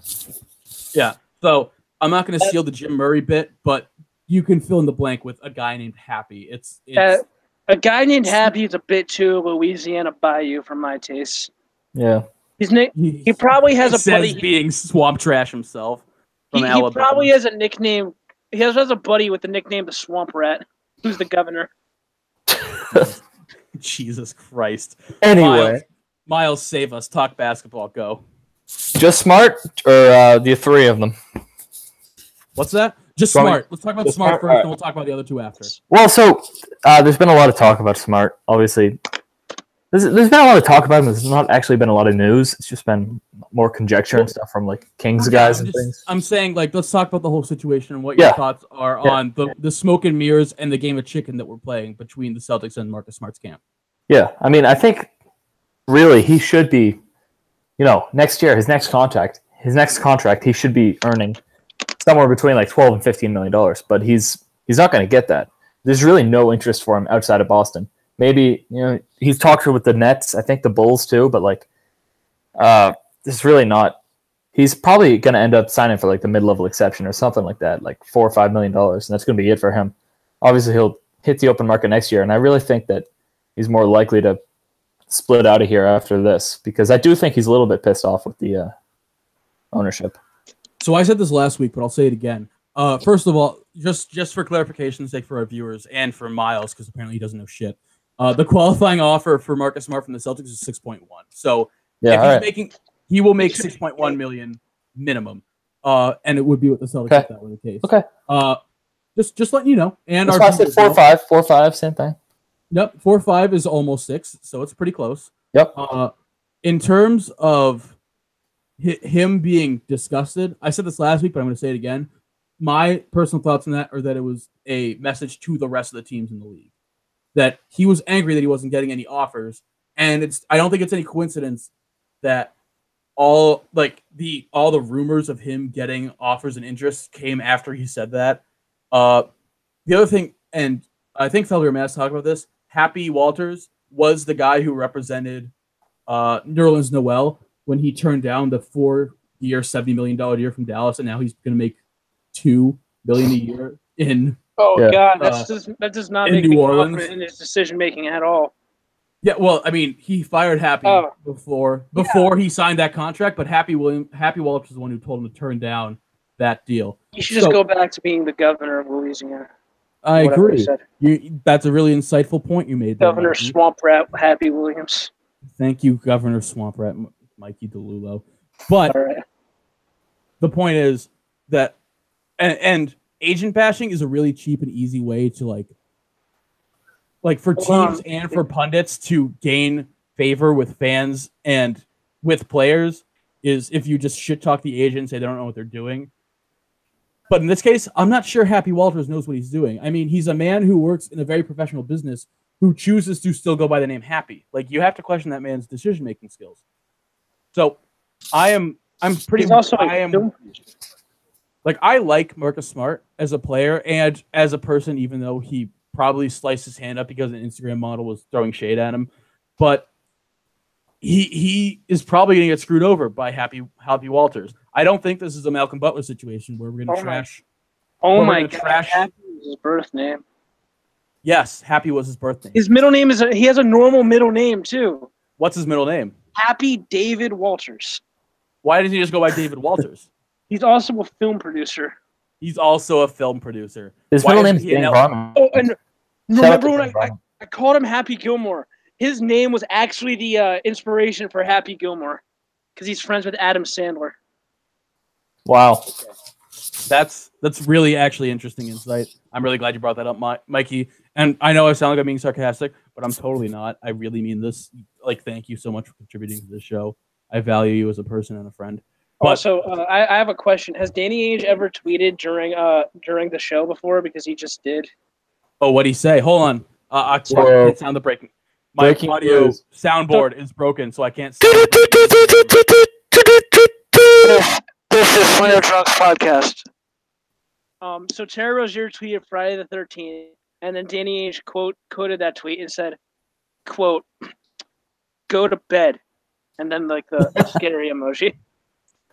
Yeah. So I'm not going to steal the Jim Murray bit, but you can fill in the blank with a guy named Happy. It's a guy named Happy is a bit too Louisiana Bayou for my taste. Yeah. He probably has a buddy being swamp trash himself from Alabama. He probably has a nickname. He has a buddy with the nickname the Swamp Rat, who's the governor. Jesus Christ. Anyway. Miles, save us. Talk basketball. Go. Just Smart or the 3 of them? What's that? Just Smart. Let's talk about Smart first, and we'll talk about the other 2 after. Well, so there's been a lot of talk about Smart. Obviously, there's been a lot of talk about him. There's not actually been a lot of news. It's just been more conjecture and stuff from like Kings guys and things. I'm saying, like, let's talk about the whole situation and what your thoughts are on the smoke and mirrors and the game of chicken that we're playing between the Celtics and Marcus Smart's camp. Yeah, I mean, I think really he should be, next year, his next contract, he should be earning somewhere between like $12 and $15 million, but he's not going to get that. There's really no interest for him outside of Boston. Maybe, he's talked with the Nets, I think the Bulls too, but like, this is really not. He's probably going to end up signing for like the mid-level exception or something like that, like $4 or $5 million, and that's going to be it for him. Obviously, he'll hit the open market next year, and I really think that he's more likely to split out of here after this because I do think he's a little bit pissed off with the ownership. So I said this last week, but I'll say it again. First of all, just for clarification's sake for our viewers and for Miles, because apparently he doesn't know shit. The qualifying offer for Marcus Smart from the Celtics is 6.1. So if he will make 6.1 million minimum. And it would be with the Celtics if that were the case. Okay. Just letting you know. And I said 4.5, same thing. Yep, 4.5 is almost 6, so it's pretty close. Yep. In terms of him being disgusted, I said this last week, but I'm going to say it again. My personal thoughts on that are that it was a message to the rest of the teams in the league. That he was angry that he wasn't getting any offers, and I don't think it's any coincidence that all the rumors of him getting offers and interest came after he said that. The other thing, and I think Felder Mass talked about this, Happy Walters was the guy who represented Nerlens Noel when he turned down the 4-year, $70 million deal from Dallas, and now he's going to make 2 million a year in. Oh Yeah. God, that does not in make New me Orleans. confident in his decision making at all. Yeah, well, I mean, he fired Happy Oh. before he signed that contract, but Happy Walters is the one who told him to turn down that deal. You should just go back to being the governor of Louisiana. I Whatever agree. he said. That's a really insightful point you made there, Governor Mikey. Swamp Rat Happy Williams. Thank you, Governor Swamp Rat Mikey DiLullo. But All right. the point is that, and agent bashing is a really cheap and easy way to like for teams and for pundits to gain favor with fans and with players is if you just shit talk the agent and say they don't know what they're doing. But in this case, I'm not sure Happy Walters knows what he's doing. I mean, he's a man who works in a very professional business who chooses to still go by the name Happy. Like, you have to question that man's decision-making skills. So I'm pretty He's also I like Marcus Smart as a player and as a person, even though he probably sliced his hand up because an Instagram model was throwing shade at him. But he is probably going to get screwed over by Happy Walters. I don't think this is a Malcolm Butler situation where we're going to trash. Oh my God! Happy was his birth name. Yes, Happy was his birth name. His middle name he has a normal middle name too. What's his middle name? Happy David Walters. Why doesn't he just go by David Walters? He's also a film producer. He's also a film producer. His middle name is Dan Varman. Oh, and remember when I called him Happy Gilmore? His name was actually the inspiration for Happy Gilmore because he's friends with Adam Sandler. Wow. That's really actually interesting insight. I'm really glad you brought that up, Mikey. And I know I sound like I'm being sarcastic, but I'm totally not. I really mean this. Like, thank you so much for contributing to this show. I value you as a person and a friend. But, also, I have a question. Has Danny Ainge ever tweeted during the show before? Because he just did. Oh, what'd he say? Hold on. I can't sound the breaking. My audio soundboard is broken, so I can't. This is Slam Drunks Podcast. So Terry Rozier tweeted Friday the 13th, and then Danny Ainge quoted that tweet and said, "Quote, go to bed," and then like the scary emoji.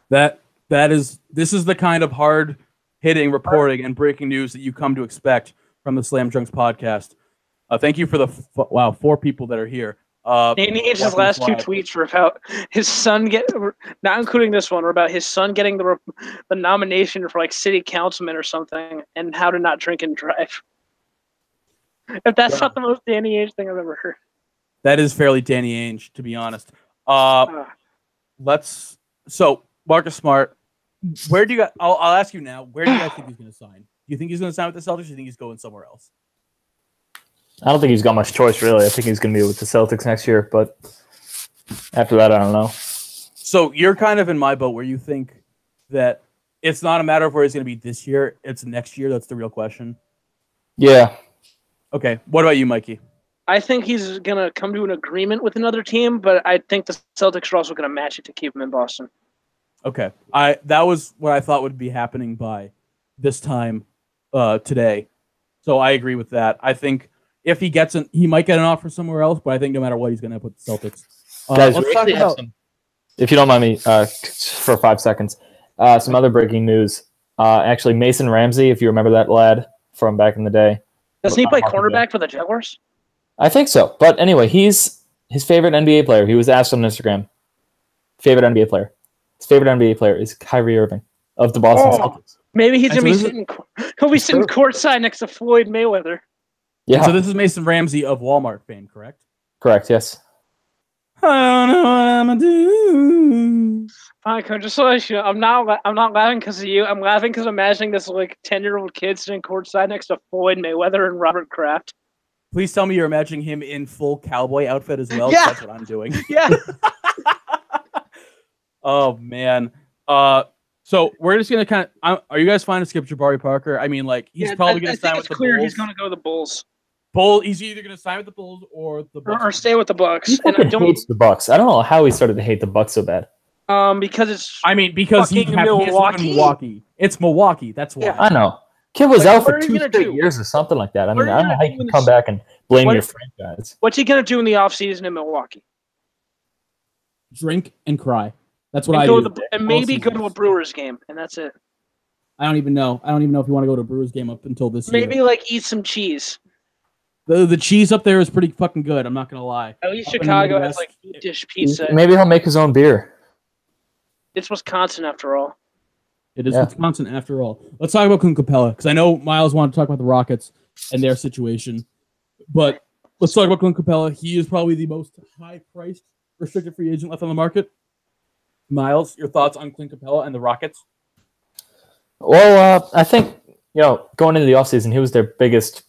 This is the kind of hard hitting reporting and breaking news that you come to expect from the Slam Drunks Podcast. Thank you for the 4 people that are here. Danny Ainge's last 2 tweets were about his son not including this one, were about his son getting the nomination for like city councilman or something, and how to not drink and drive. If that's not the most Danny Ainge thing I've ever heard. That is fairly Danny Ainge, to be honest. So Marcus Smart, where do you guys? I'll ask you now. Where do you guys think he's going to sign? Do you think he's going to sign with the Celtics? Or do you think he's going somewhere else? I don't think he's got much choice, really. I think he's going to be with the Celtics next year, but after that, I don't know. So you're kind of in my boat where you think that it's not a matter of where he's going to be this year. It's next year. That's the real question. Yeah. Okay. What about you, Mikey? I think he's going to come to an agreement with another team, but I think the Celtics are also going to match it to keep him in Boston. Okay. That was what I thought would be happening by this time today. So I agree with that. I think if he gets he might get an offer somewhere else, but I think no matter what, he's going to have with the Celtics. Guys, let's talk about, if you don't mind me, for 5 seconds, some other breaking news. Actually, Mason Ramsey, if you remember that lad from back in the day. Doesn't he play cornerback for the Jaguars? I think so. But anyway, he's his favorite NBA player. He was asked on Instagram. Favorite NBA player. His favorite NBA player is Kyrie Irving of the Boston Celtics. Maybe he's going to be sitting. He'll be sitting courtside next to Floyd Mayweather. Yeah. So this is Mason Ramsey of Walmart fame, correct? Correct. Yes. I don't know what I'm gonna do. Fine, Coach. Just so you know, I'm not laughing because of you. I'm laughing because I'm imagining this like 10-year-old kid sitting courtside next to Floyd Mayweather and Robert Kraft. Please tell me you're imagining him in full cowboy outfit as well. Yeah. That's what I'm doing. Yeah. Oh man. So we're just gonna kind of. Are you guys fine to skip Jabari Parker? I mean, like he's probably gonna sign with the Bulls. He's gonna go to the Bulls. He's either gonna sign with the Bulls or the Bucks. Or stay with the Bucks. He hates the Bucks. I don't know how he started to hate the Bucks so bad. Because it's. Because he Milwaukee. It's Milwaukee. That's why. Yeah, I know. Kid was out for 2 straight years or something like that. I mean, I don't know how you can come back and blame your franchise. What's he gonna do in the offseason in Milwaukee? Drink and cry. That's what I do. And maybe go to a Brewers game, and that's it. I don't even know. I don't even know if you want to go to a Brewers game up until this Maybe year. like eat some cheese. The cheese up there is pretty fucking good. I'm not gonna lie. At least Up in the Chicago has Midwest, like deep dish pizza. Maybe he'll make his own beer. It's Wisconsin after all. It is Yeah. Wisconsin after all. Let's talk about Clint Capella because I know Miles wanted to talk about the Rockets and their situation, but let's talk about Clint Capella. He is probably the most high-priced restricted free agent left on the market. Miles, your thoughts on Clint Capella and the Rockets? Well, I think, going into the offseason, he was their biggest.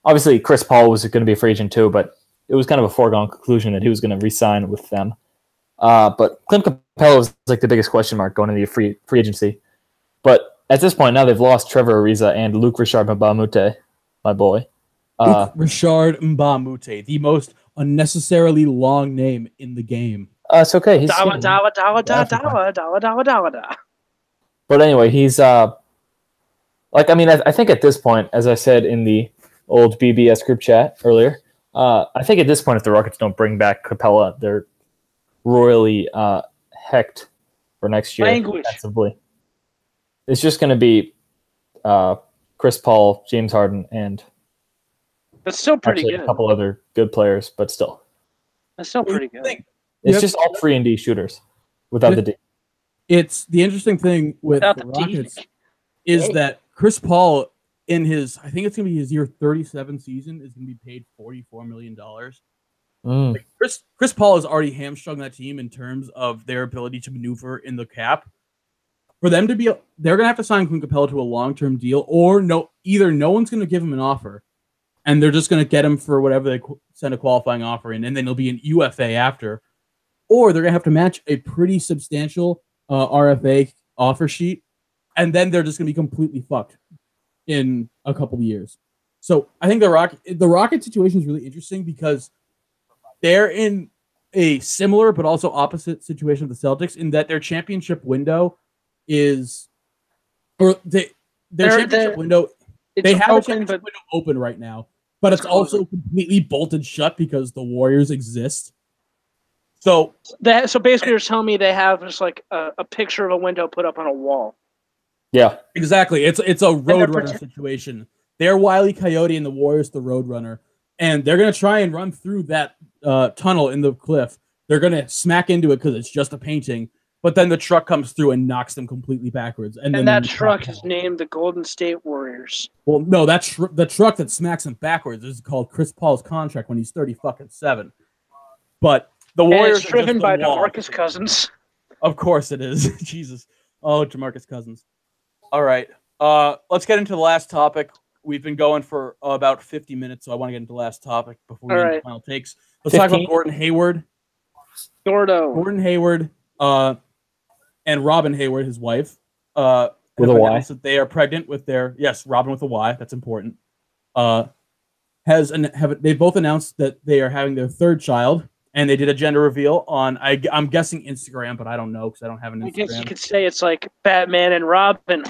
Obviously, Chris Paul was going to be a free agent too, but it was kind of a foregone conclusion that he was going to re-sign with them. But Clint Capella was like the biggest question mark going into the free agency. But at this point, now they've lost Trevor Ariza and Luke Richard Mbamute, my boy. Luke Richard Mbamute, the most unnecessarily long name in the game. It's okay. He's Dawa, dawa, dawa, dawa, dawa, dawa, dawa, dawa, dawa. But anyway, he's I think at this point, as I said in the old BBS group chat earlier, I think at this point, if the Rockets don't bring back Capella, they're royally hecked for next year. Language. Defensively. It's just going to be Chris Paul, James Harden, and That's still pretty actually good. a couple other good players, but still. That's still pretty good. It's Yep. just all 3-and-D shooters without the D. It's the interesting thing with Without the the D. Rockets is that Chris Paul, in his, I think it's going to be his year 37 season, is going to be paid $44 million. Like Chris Paul has already hamstrung that team in terms of their ability to maneuver in the cap. For them to be, they're going to have to sign Clint Capella to a long-term deal, or either no one's going to give him an offer, and they're just going to get him for whatever they send a qualifying offer in, and then he'll be an UFA after, or they're going to have to match a pretty substantial RFA offer sheet, and then they're just going to be completely fucked in a couple of years. So I think the Rocket situation is really interesting because they're in a similar but also opposite situation with the Celtics in that their championship window is, or their championship window. They have a championship window open right now, but it's also completely bolted shut because the Warriors exist. So basically, you're telling me they have just like a picture of a window put up on a wall. Yeah, exactly. It's a Roadrunner situation. They're Wile E. Coyote and the Warriors the Roadrunner, and they're gonna try and run through that tunnel in the cliff. They're gonna smack into it because it's just a painting, but then the truck comes through and knocks them completely backwards. And then that truck is named the Golden State Warriors. Well, no, that's the truck that smacks him backwards is called Chris Paul's contract when he's 37. But the Warriors it's driven by the wall. DeMarcus Cousins. Of course it is. Jesus. Oh, DeMarcus Cousins. All right. Let's get into the last topic. We've been going for about 50 minutes, so I want to get into the last topic before we get into final takes. Let's talk about Gordon Hayward. Gordon Hayward and Robin Hayward, his wife. With a Y. That they are pregnant with their, yes, Robin with a Y. That's important. They both announced that they are having their third child. And they did a gender reveal on, I'm guessing Instagram, but I don't know because I don't have an Instagram. I guess you could say it's like Batman and Robin.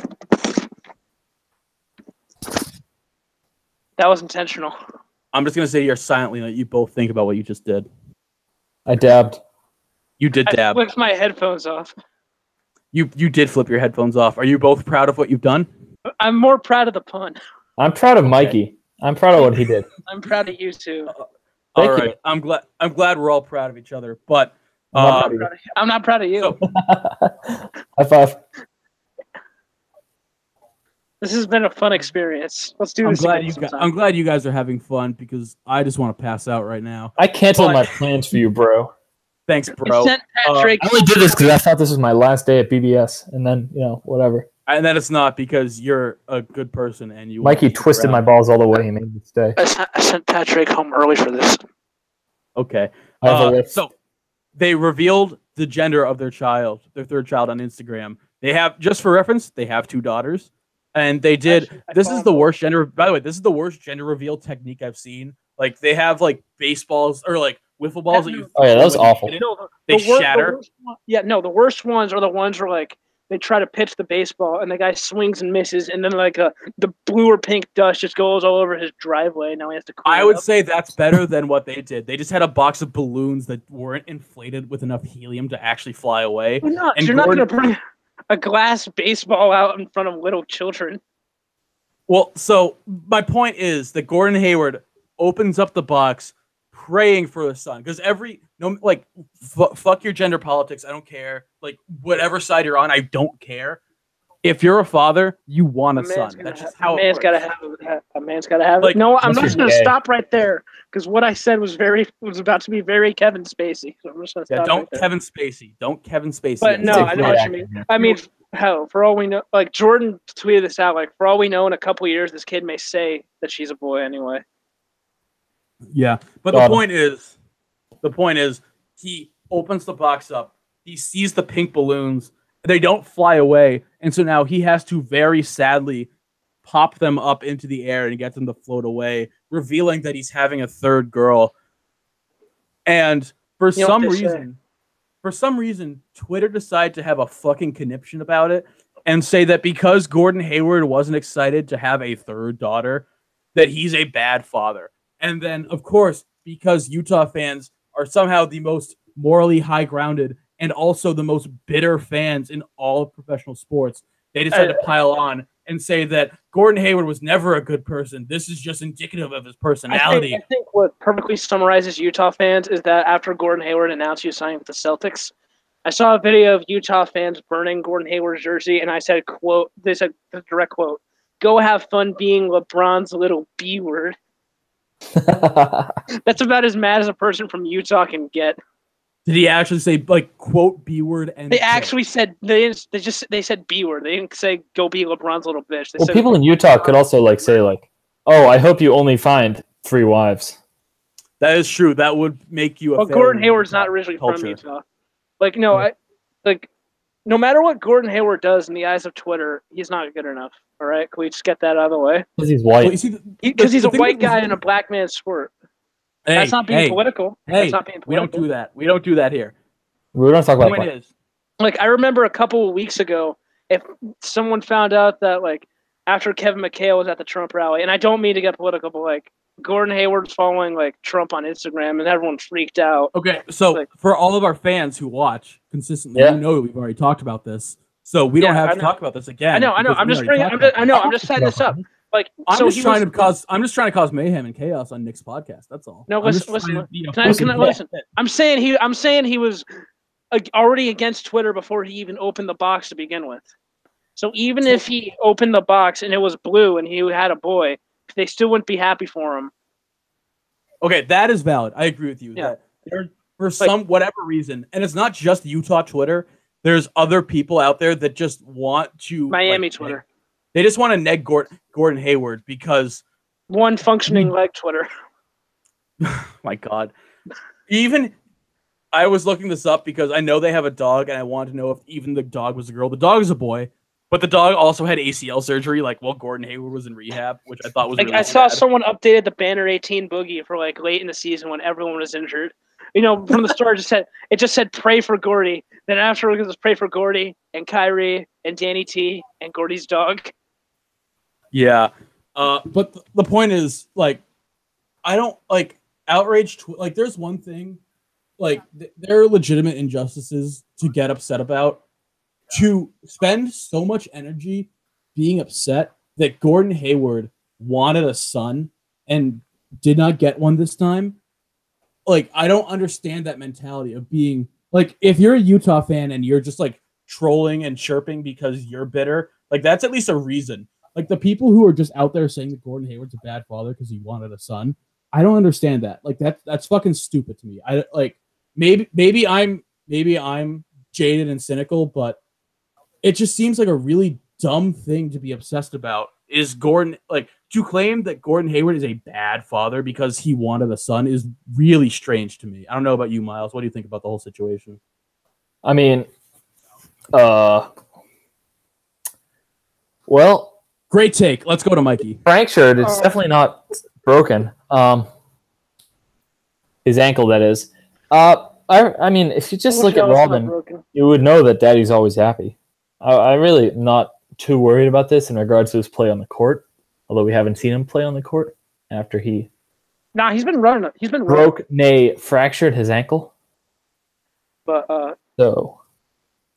That was intentional. I'm just going to say here silently that you both think about what you just did. I dabbed. You did dab. I flipped my headphones off. You did flip your headphones off. Are you both proud of what you've done? I'm more proud of the pun. I'm proud of Mikey. I'm proud of what he did. I'm proud of you too. All right, I'm glad we're all proud of each other, but I'm not proud of you. High five. This has been a fun experience. Let's do this again sometime. I'm glad you guys are having fun because I just want to pass out right now. I canceled my plans for you, bro. Thanks, bro. I only did this because I thought this was my last day at BBS, and then whatever. And then it's not because you're a good person and you. Mikey twisted my balls all the way. He made me stay. I sent Patrick home early for this. Okay. I have a list. So they revealed the gender of their child, their third child, on Instagram. They have, just for reference, they have 2 daughters, and they did. This is the worst gender. By the way, this is the worst gender reveal technique I've seen. Like they have like baseballs or like wiffle balls that you. Oh yeah, that was awful. They shatter. The worst ones are the ones where like they try to pitch the baseball and the guy swings and misses, and then like the blue or pink dust just goes all over his driveway. Now he has to. I would say that's better than what they did. They just had a box of balloons that weren't inflated with enough helium to actually fly away. You're not going to bring a glass baseball out in front of little children. Well, so my point is that Gordon Hayward opens up the box praying for the son, because fuck your gender politics. I don't care. Like, whatever side you're on, I don't care. If you're a father, you want a son. That's just how it works. A man's got to have it. No, I'm just going to stop right there because what I said was about to be very Kevin Spacey. So I'm just going to stop. Don't Kevin Spacey. Don't Kevin Spacey. But no, I know what you mean. I mean, hell, for all we know, like Jordan tweeted this out. Like, for all we know, in a couple of years, this kid may say that she's a boy anyway. Yeah, but the point is, he opens the box up. He sees the pink balloons. They don't fly away, and so now he has to very sadly pop them up into the air and get them to float away, revealing that he's having a third girl. And for some reason, Twitter decided to have a fucking conniption about it and say that because Gordon Hayward wasn't excited to have a third daughter, that he's a bad father. And then, of course, because Utah fans are somehow the most morally high-grounded and also the most bitter fans in all of professional sports, they decided to pile on and say that Gordon Hayward was never a good person. This is just indicative of his personality. I think what perfectly summarizes Utah fans is that after Gordon Hayward announced he was signing with the Celtics, I saw a video of Utah fans burning Gordon Hayward's jersey, and I said, quote, they said, the direct quote, "Go have fun being LeBron's little B word." That's about as mad as a person from Utah can get. Did he actually say, like, quote, B word? And they actually said they said B word. They didn't say go be LeBron's little bitch. They said, people in Utah could also like say like, "Oh, I hope you only find 3 wives." That is true. That would make you a. Well, Gordon Hayward's not originally from Utah. Like, no, no matter what Gordon Hayward does in the eyes of Twitter, he's not good enough. All right, can we just get that out of the way? Because he's white. Because he's a white guy in a black man's sport. Hey, that's not being political. Hey, that's not being political. We don't do that. We don't do that here. We don't talk about it. Like, I remember a couple of weeks ago, if someone found out that, like, after Kevin McHale was at the Trump rally, and I don't mean to get political, but, like, Gordon Hayward's following, like, Trump on Instagram, and everyone freaked out. Okay, so like, for all of our fans who watch consistently, you know we've already talked about this, so we don't have to talk about this again. I know. I'm just setting this up. Like, I'm just trying to cause mayhem and chaos on Nick's podcast. That's all. No, listen. I'm saying he was already against Twitter before he even opened the box to begin with. So even if he opened the box and it was blue and he had a boy, they still wouldn't be happy for him. Okay, that is valid. I agree with you. Yeah. That for some whatever reason, and it's not just Utah Twitter. There's other people out there that just want to Miami Twitter. They just want to neg Gordon Hayward because one functioning like Twitter. My God. Even I was looking this up because I know they have a dog and I wanted to know if even the dog was a girl. The dog is a boy, but the dog also had ACL surgery like while Gordon Hayward was in rehab, which I thought was like, really I saw sad. someone updated the Banner 18 boogie for like late in the season when everyone was injured. You know, from the start it just said pray for Gordy. Then afterwards it was pray for Gordy and Kyrie and Danny T and Gordy's dog. Yeah. But the point is, like, I don't like outrage. Like, there's one thing, like, there are legitimate injustices to get upset about. To spend so much energy being upset that Gordon Hayward wanted a son and did not get one this time. Like, I don't understand that mentality of being like, if you're a Utah fan and you're just like trolling and chirping because you're bitter, like, that's at least a reason. Like, the people who are just out there saying that Gordon Hayward's a bad father because he wanted a son, I don't understand that. Like, that's fucking stupid to me. I like maybe I'm jaded and cynical, but it just seems like a really dumb thing to be obsessed about. Is Gordon, like, to claim that Gordon Hayward is a bad father because he wanted a son is really strange to me. I don't know about you, Miles. What do you think about the whole situation? I mean, well, great take. Let's go to Mikey. Frank shirt, it's definitely not broken. His ankle, that is. I mean, if you just look at Robin, you would know that Daddy's always happy. I really am not too worried about this in regards to his play on the court, although we haven't seen him play on the court after he he's been running. He's been fractured his ankle. But so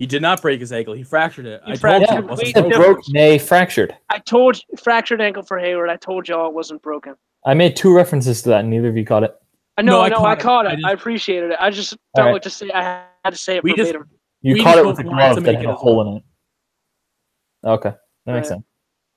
He did not break his ankle. He fractured it. I fractured told it. you. It wasn't Wait, broken. broke, nay, fractured. I told you, fractured ankle for Hayward. I told y'all it wasn't broken. I made 2 references to that, and neither of you caught it. I know, No, I I caught caught it. it. I appreciated it. I just All felt right. like I had to say it We just- verbatim. You We caught just it with a both wanted to glove that make had it a as hole well. in it. Okay, that makes Right. sense.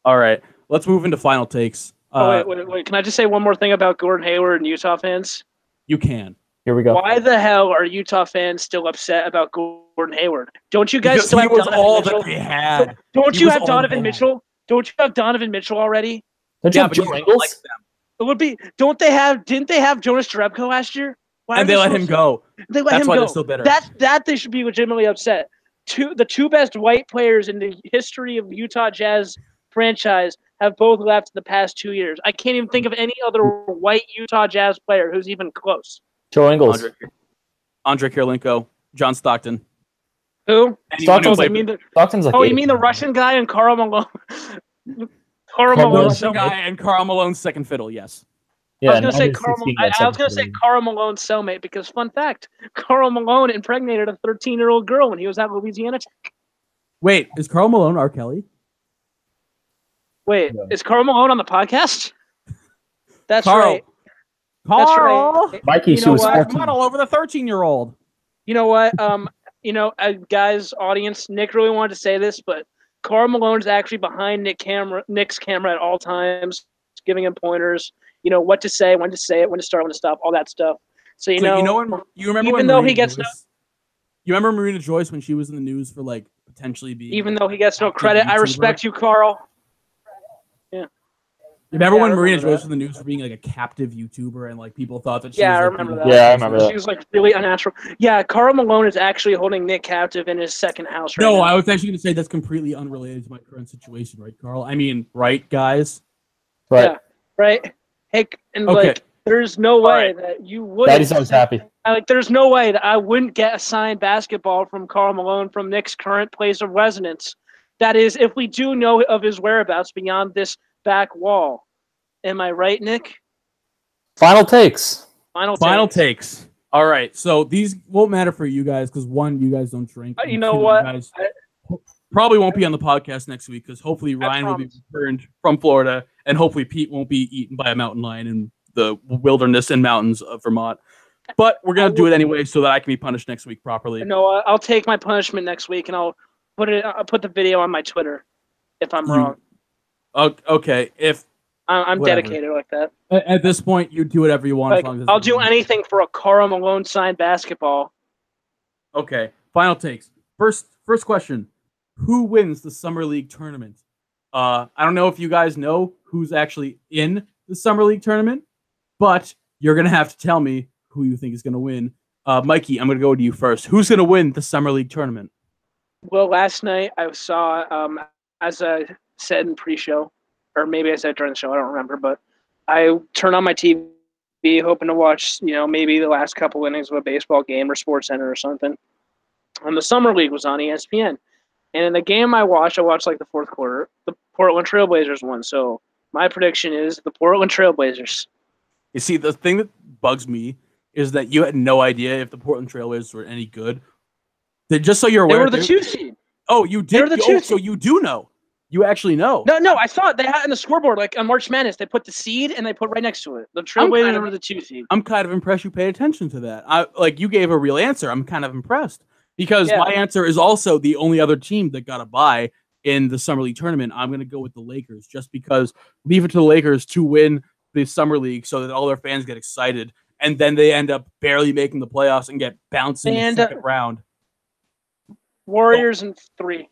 All right, let's move into final takes. Wait. Can I just say one more thing about Gordon Hayward and Utah fans? You can. Here we go. Why the hell are Utah fans still upset about Gordon Hayward? Don't you guys Because still he have was Donovan all Mitchell? that they had. Don't He you was have all Donovan they had. Mitchell? Don't you have Donovan Mitchell already? Don't you Yeah, have but Joe you don't Ingles? like them. It would be. Don't they have? Didn't they have Jonas Jerebko last year? Why are And they let him go. They let That's him why go. they're still bitter. That they should be legitimately upset. The two best white players in the history of Utah Jazz franchise have both left in the past 2 years. I can't even think of any other white Utah Jazz player who's even close. Joe Ingles. Andre Kirilenko, John Stockton. Who? Anyone who Stockton's played You mean the? Stockton's like Oh, you 8. mean the Russian guy and Karl Malone? Karl Karl Malone. Russian So, guy and Karl Malone's second fiddle. Yes. Yeah, I was gonna say under Karl. 16 I got was gonna say 7 Karl Malone's cellmate because fun fact: Karl Malone impregnated a 13-year-old girl when he was at Louisiana Tech. Wait, is Karl Malone R. Kelly? Wait, Yeah. is Karl Malone on the podcast? That's Carl. right. Carl. That's right. Mikey, You she know was what? 14. Model over the 13-year-old. You know what? Guys, audience, Nick really wanted to say this, but Karl Malone's actually behind Nick's camera at all times, giving him pointers. You know what to say, when to say it, when to start, when to stop, all that stuff. So you know when you remember even when though Marina he gets Joyce, you remember Marina Joyce when she was in the news for like potentially being even like, though he gets no active credit, I YouTuber? respect you, Carl. Remember Yeah, when I Marina remember Joyce was in the news for being like a captive YouTuber and like people thought that she Yeah, I was like, remember being that. Yeah, I remember that. She was like really unnatural. Yeah, Karl Malone is actually holding Nick captive in his second house right No, now. I was actually going to say that's completely unrelated to my current situation, right, Carl? I mean, right, guys? Right. Yeah, right. Hey, and Okay. like, there's no way right. that you would. Daddy's always happy. There's no way that I wouldn't get a signed basketball from Karl Malone from Nick's current place of residence. That is, if we do know of his whereabouts beyond this back wall. Am I right, Nick? Final takes. Final takes. All right, so these won't matter for you guys because one, you guys don't drink. You and know two, what? You guys probably won't be on the podcast next week because hopefully Ryan will be promise. returned from Florida and hopefully Pete won't be eaten by a mountain lion in the wilderness and mountains of Vermont. But we're going to do it anyway so that I can be punished next week properly. No, I'll take my punishment next week and I'll put the video on my Twitter if I'm wrong. Okay, if I'm whatever. dedicated like that. At this point, you do whatever you want. Like, as long as I'll do anything for a Karl Malone signed basketball. Okay, final takes. First question: who wins the Summer League tournament? I don't know if you guys know who's actually in the Summer League tournament, but you're gonna have to tell me who you think is gonna win. Mikey, I'm gonna go to you first. Who's gonna win the Summer League tournament? Well, last night I saw, as I said in pre-show, or maybe I said during the show, I don't remember, but I turned on my TV hoping to watch, maybe the last couple innings of a baseball game or Sports Center or something. And the Summer League was on ESPN. And in the game I watched like the fourth quarter, the Portland Trailblazers won. So my prediction is the Portland Trailblazers. You see, the thing that bugs me is that you had no idea if the Portland Trailblazers were any good. Just so you're aware, They were the 2 seed. Oh, you did. They were the 2 so seed. you do know. You actually know. No, I saw it. They had in the scoreboard, like on March Madness, they put the seed and they put right next to it. The Trailblazers were the 2 seed. I'm kind of impressed you paid attention to that. You gave a real answer. I'm kind of impressed because my answer is also the only other team that got a bye in the Summer League tournament. I'm going to go with the Lakers just because leave it to the Lakers to win the Summer League so that all their fans get excited. And then they end up barely making the playoffs and get bounced in the second round. Warriors in 3.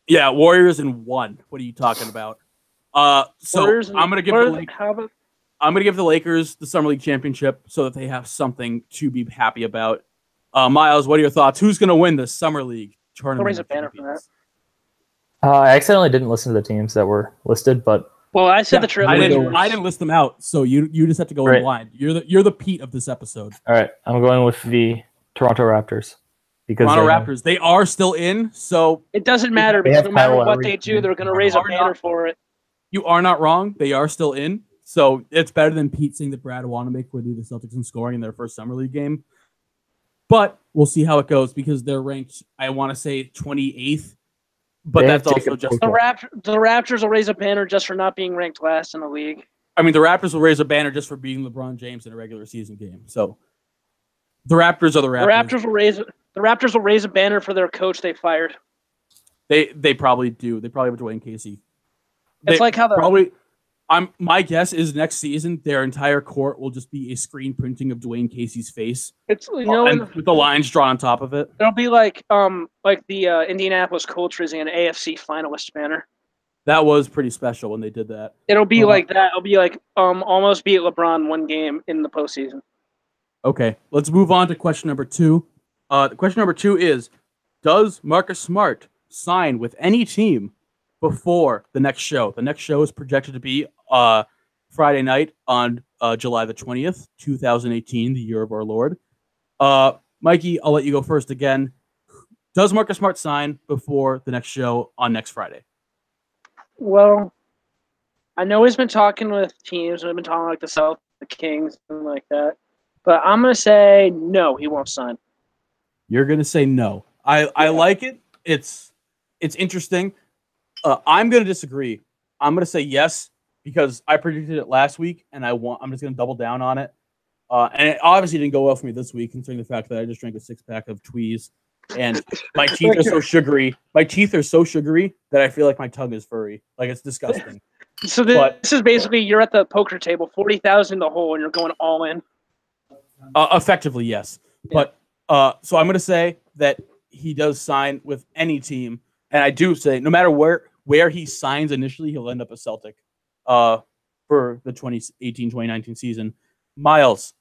Yeah, Warriors in 1. What are you talking about? So I'm gonna give the Lakers the Summer League championship so that they have something to be happy about. Miles, what are your thoughts? Who's gonna win the Summer League tournament? Raise a banner for that. I accidentally didn't listen to the teams that were listed, but Well, I said the Trailblazers. I didn't list them out, so you just have to go in blind. You're the Pete of this episode. all right, I'm going with the Toronto Raptors because Toronto Raptors, they are still in, so It doesn't matter They because have no matter Kyle what Lowry. they do, they're going to raise a banner for it. you are not wrong. They are still in, so it's better than Pete saying that Brad Wanamaker would lead the Celtics in scoring in their first Summer League game. But We'll see how it goes because they're ranked, I want to say 28th, but They that's have also Jacob just. Bowker. The Raptors will raise a banner just for not being ranked last in the league. I mean, the Raptors will raise a banner just for beating LeBron James in a regular season game. So the Raptors are the Raptors. The Raptors will raise a banner for their coach they fired. They probably do. They probably have Dwayne Casey. It's like how the My guess is next season their entire court will just be a screen printing of Dwayne Casey's face. It's and with the lines drawn on top of it. It'll be like the Indianapolis Colts raising an AFC finalist banner. That was pretty special when they did that. It'll be like that. It'll be like almost beat LeBron one game in the postseason. Okay, let's move on to question number 2. Question number 2 is: does Marcus Smart sign with any team before the next show? The next show is projected to be Friday night on July the 20th, 2018, the year of our Lord. Mikey, I'll let you go first again. Does Marcus Smart sign before the next show on next Friday? Well, I know he's been talking with teams. We've been talking like the South, the Kings, and like that. But I'm going to say no, he won't sign. You're going to say no. I like it. It's interesting. I'm going to disagree. I'm going to say yes because I predicted it last week, and I'm just going to double down on it. And it obviously didn't go well for me this week, considering the fact that I just drank a 6-pack of Tweez, and my teeth are so sugary. My teeth are so sugary that I feel like my tongue is furry. Like, it's disgusting. So this is basically you're at the poker table, 40,000 in the hole, and you're going all in. Effectively, yes. Yeah. But so I'm going to say that he does sign with any team, and I do say no matter where he signs initially, he'll end up a Celtic for the 2018-2019 season. Miles,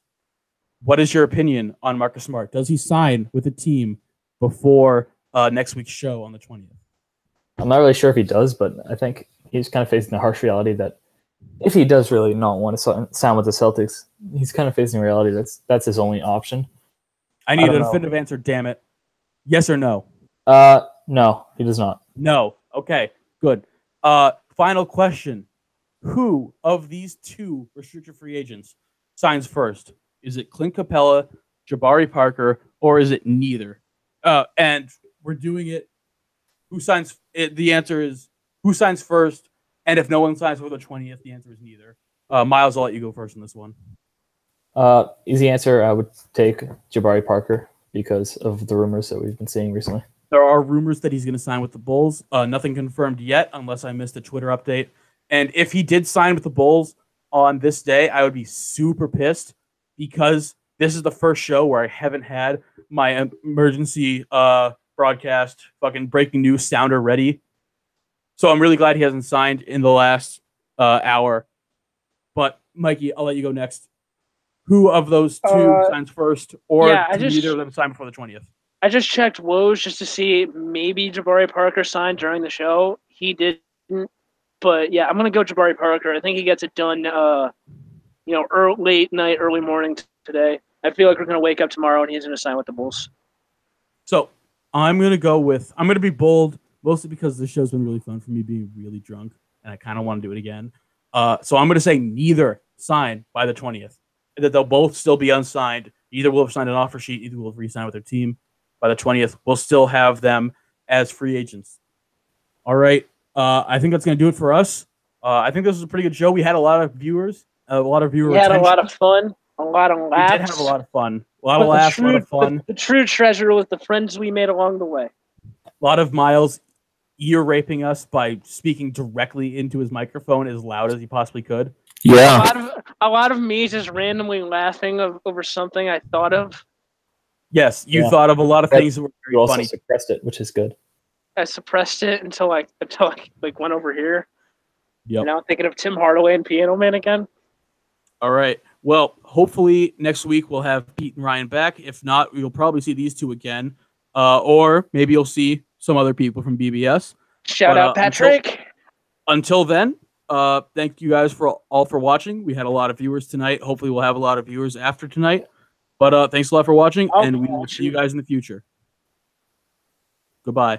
what is your opinion on Marcus Smart? Does he sign with a team before next week's show on the 20th? I'm not really sure if he does, but I think he's kind of facing the harsh reality that if he does really not want to sign with the Celtics, he's kind of facing reality that's his only option. I need a definitive answer, damn it. Yes or no? No, he does not. No. Okay, good. Final question. Who of these 2 restricted free agents signs first? Is it Clint Capella, Jabari Parker, or is it neither? And we're doing it. Who signs? The answer is who signs first, and if no one signs before the 20th, the answer is neither. Miles, I'll let you go first on this one. Easy answer, I would take Jabari Parker because of the rumors that we've been seeing recently. There are rumors that he's going to sign with the Bulls. Nothing confirmed yet, unless I missed a Twitter update. And if he did sign with the Bulls on this day, I would be super pissed because this is the first show where I haven't had my emergency broadcast fucking breaking news sounder ready. So I'm really glad he hasn't signed in the last hour. But Mikey, I'll let you go next. Who of those 2 signs first, or do either of them sign before the 20th? I just checked Woj just to see maybe Jabari Parker signed during the show. He didn't, but yeah, I'm gonna go Jabari Parker. I think he gets it done. Late night, early morning today. I feel like we're gonna wake up tomorrow and he's gonna sign with the Bulls. So I'm gonna be bold, mostly because this show's been really fun for me being really drunk, and I kind of want to do it again. So I'm gonna say neither sign by the 20th. That they'll both still be unsigned. Either will have signed an offer sheet, either will have re-signed with their team. By the 20th, we'll still have them as free agents. All right. I think that's going to do it for us. I think this was a pretty good show. We had a lot of viewers, a lot of viewer attention. We had a lot of fun, a lot of laughs. We did have a lot of fun. A lot of laughs, a lot of fun. The true treasure was the friends we made along the way. A lot of Miles ear raping us by speaking directly into his microphone as loud as he possibly could. Yeah. A lot of me just randomly laughing over something I thought of. Yes, you thought of a lot of things that were very you also funny. suppressed it, which is good. I suppressed it until I went over here. Yep. And now I'm thinking of Tim Hardaway and Piano Man again. All right. Well, hopefully next week we'll have Pete and Ryan back. If not, we'll probably see these 2 again. Or maybe you'll see some other people from BBS. Shout out Patrick. Until then, thank you guys for watching. We had a lot of viewers tonight. Hopefully we'll have a lot of viewers after tonight. But thanks a lot for watching, and we will see you guys in the future. Goodbye.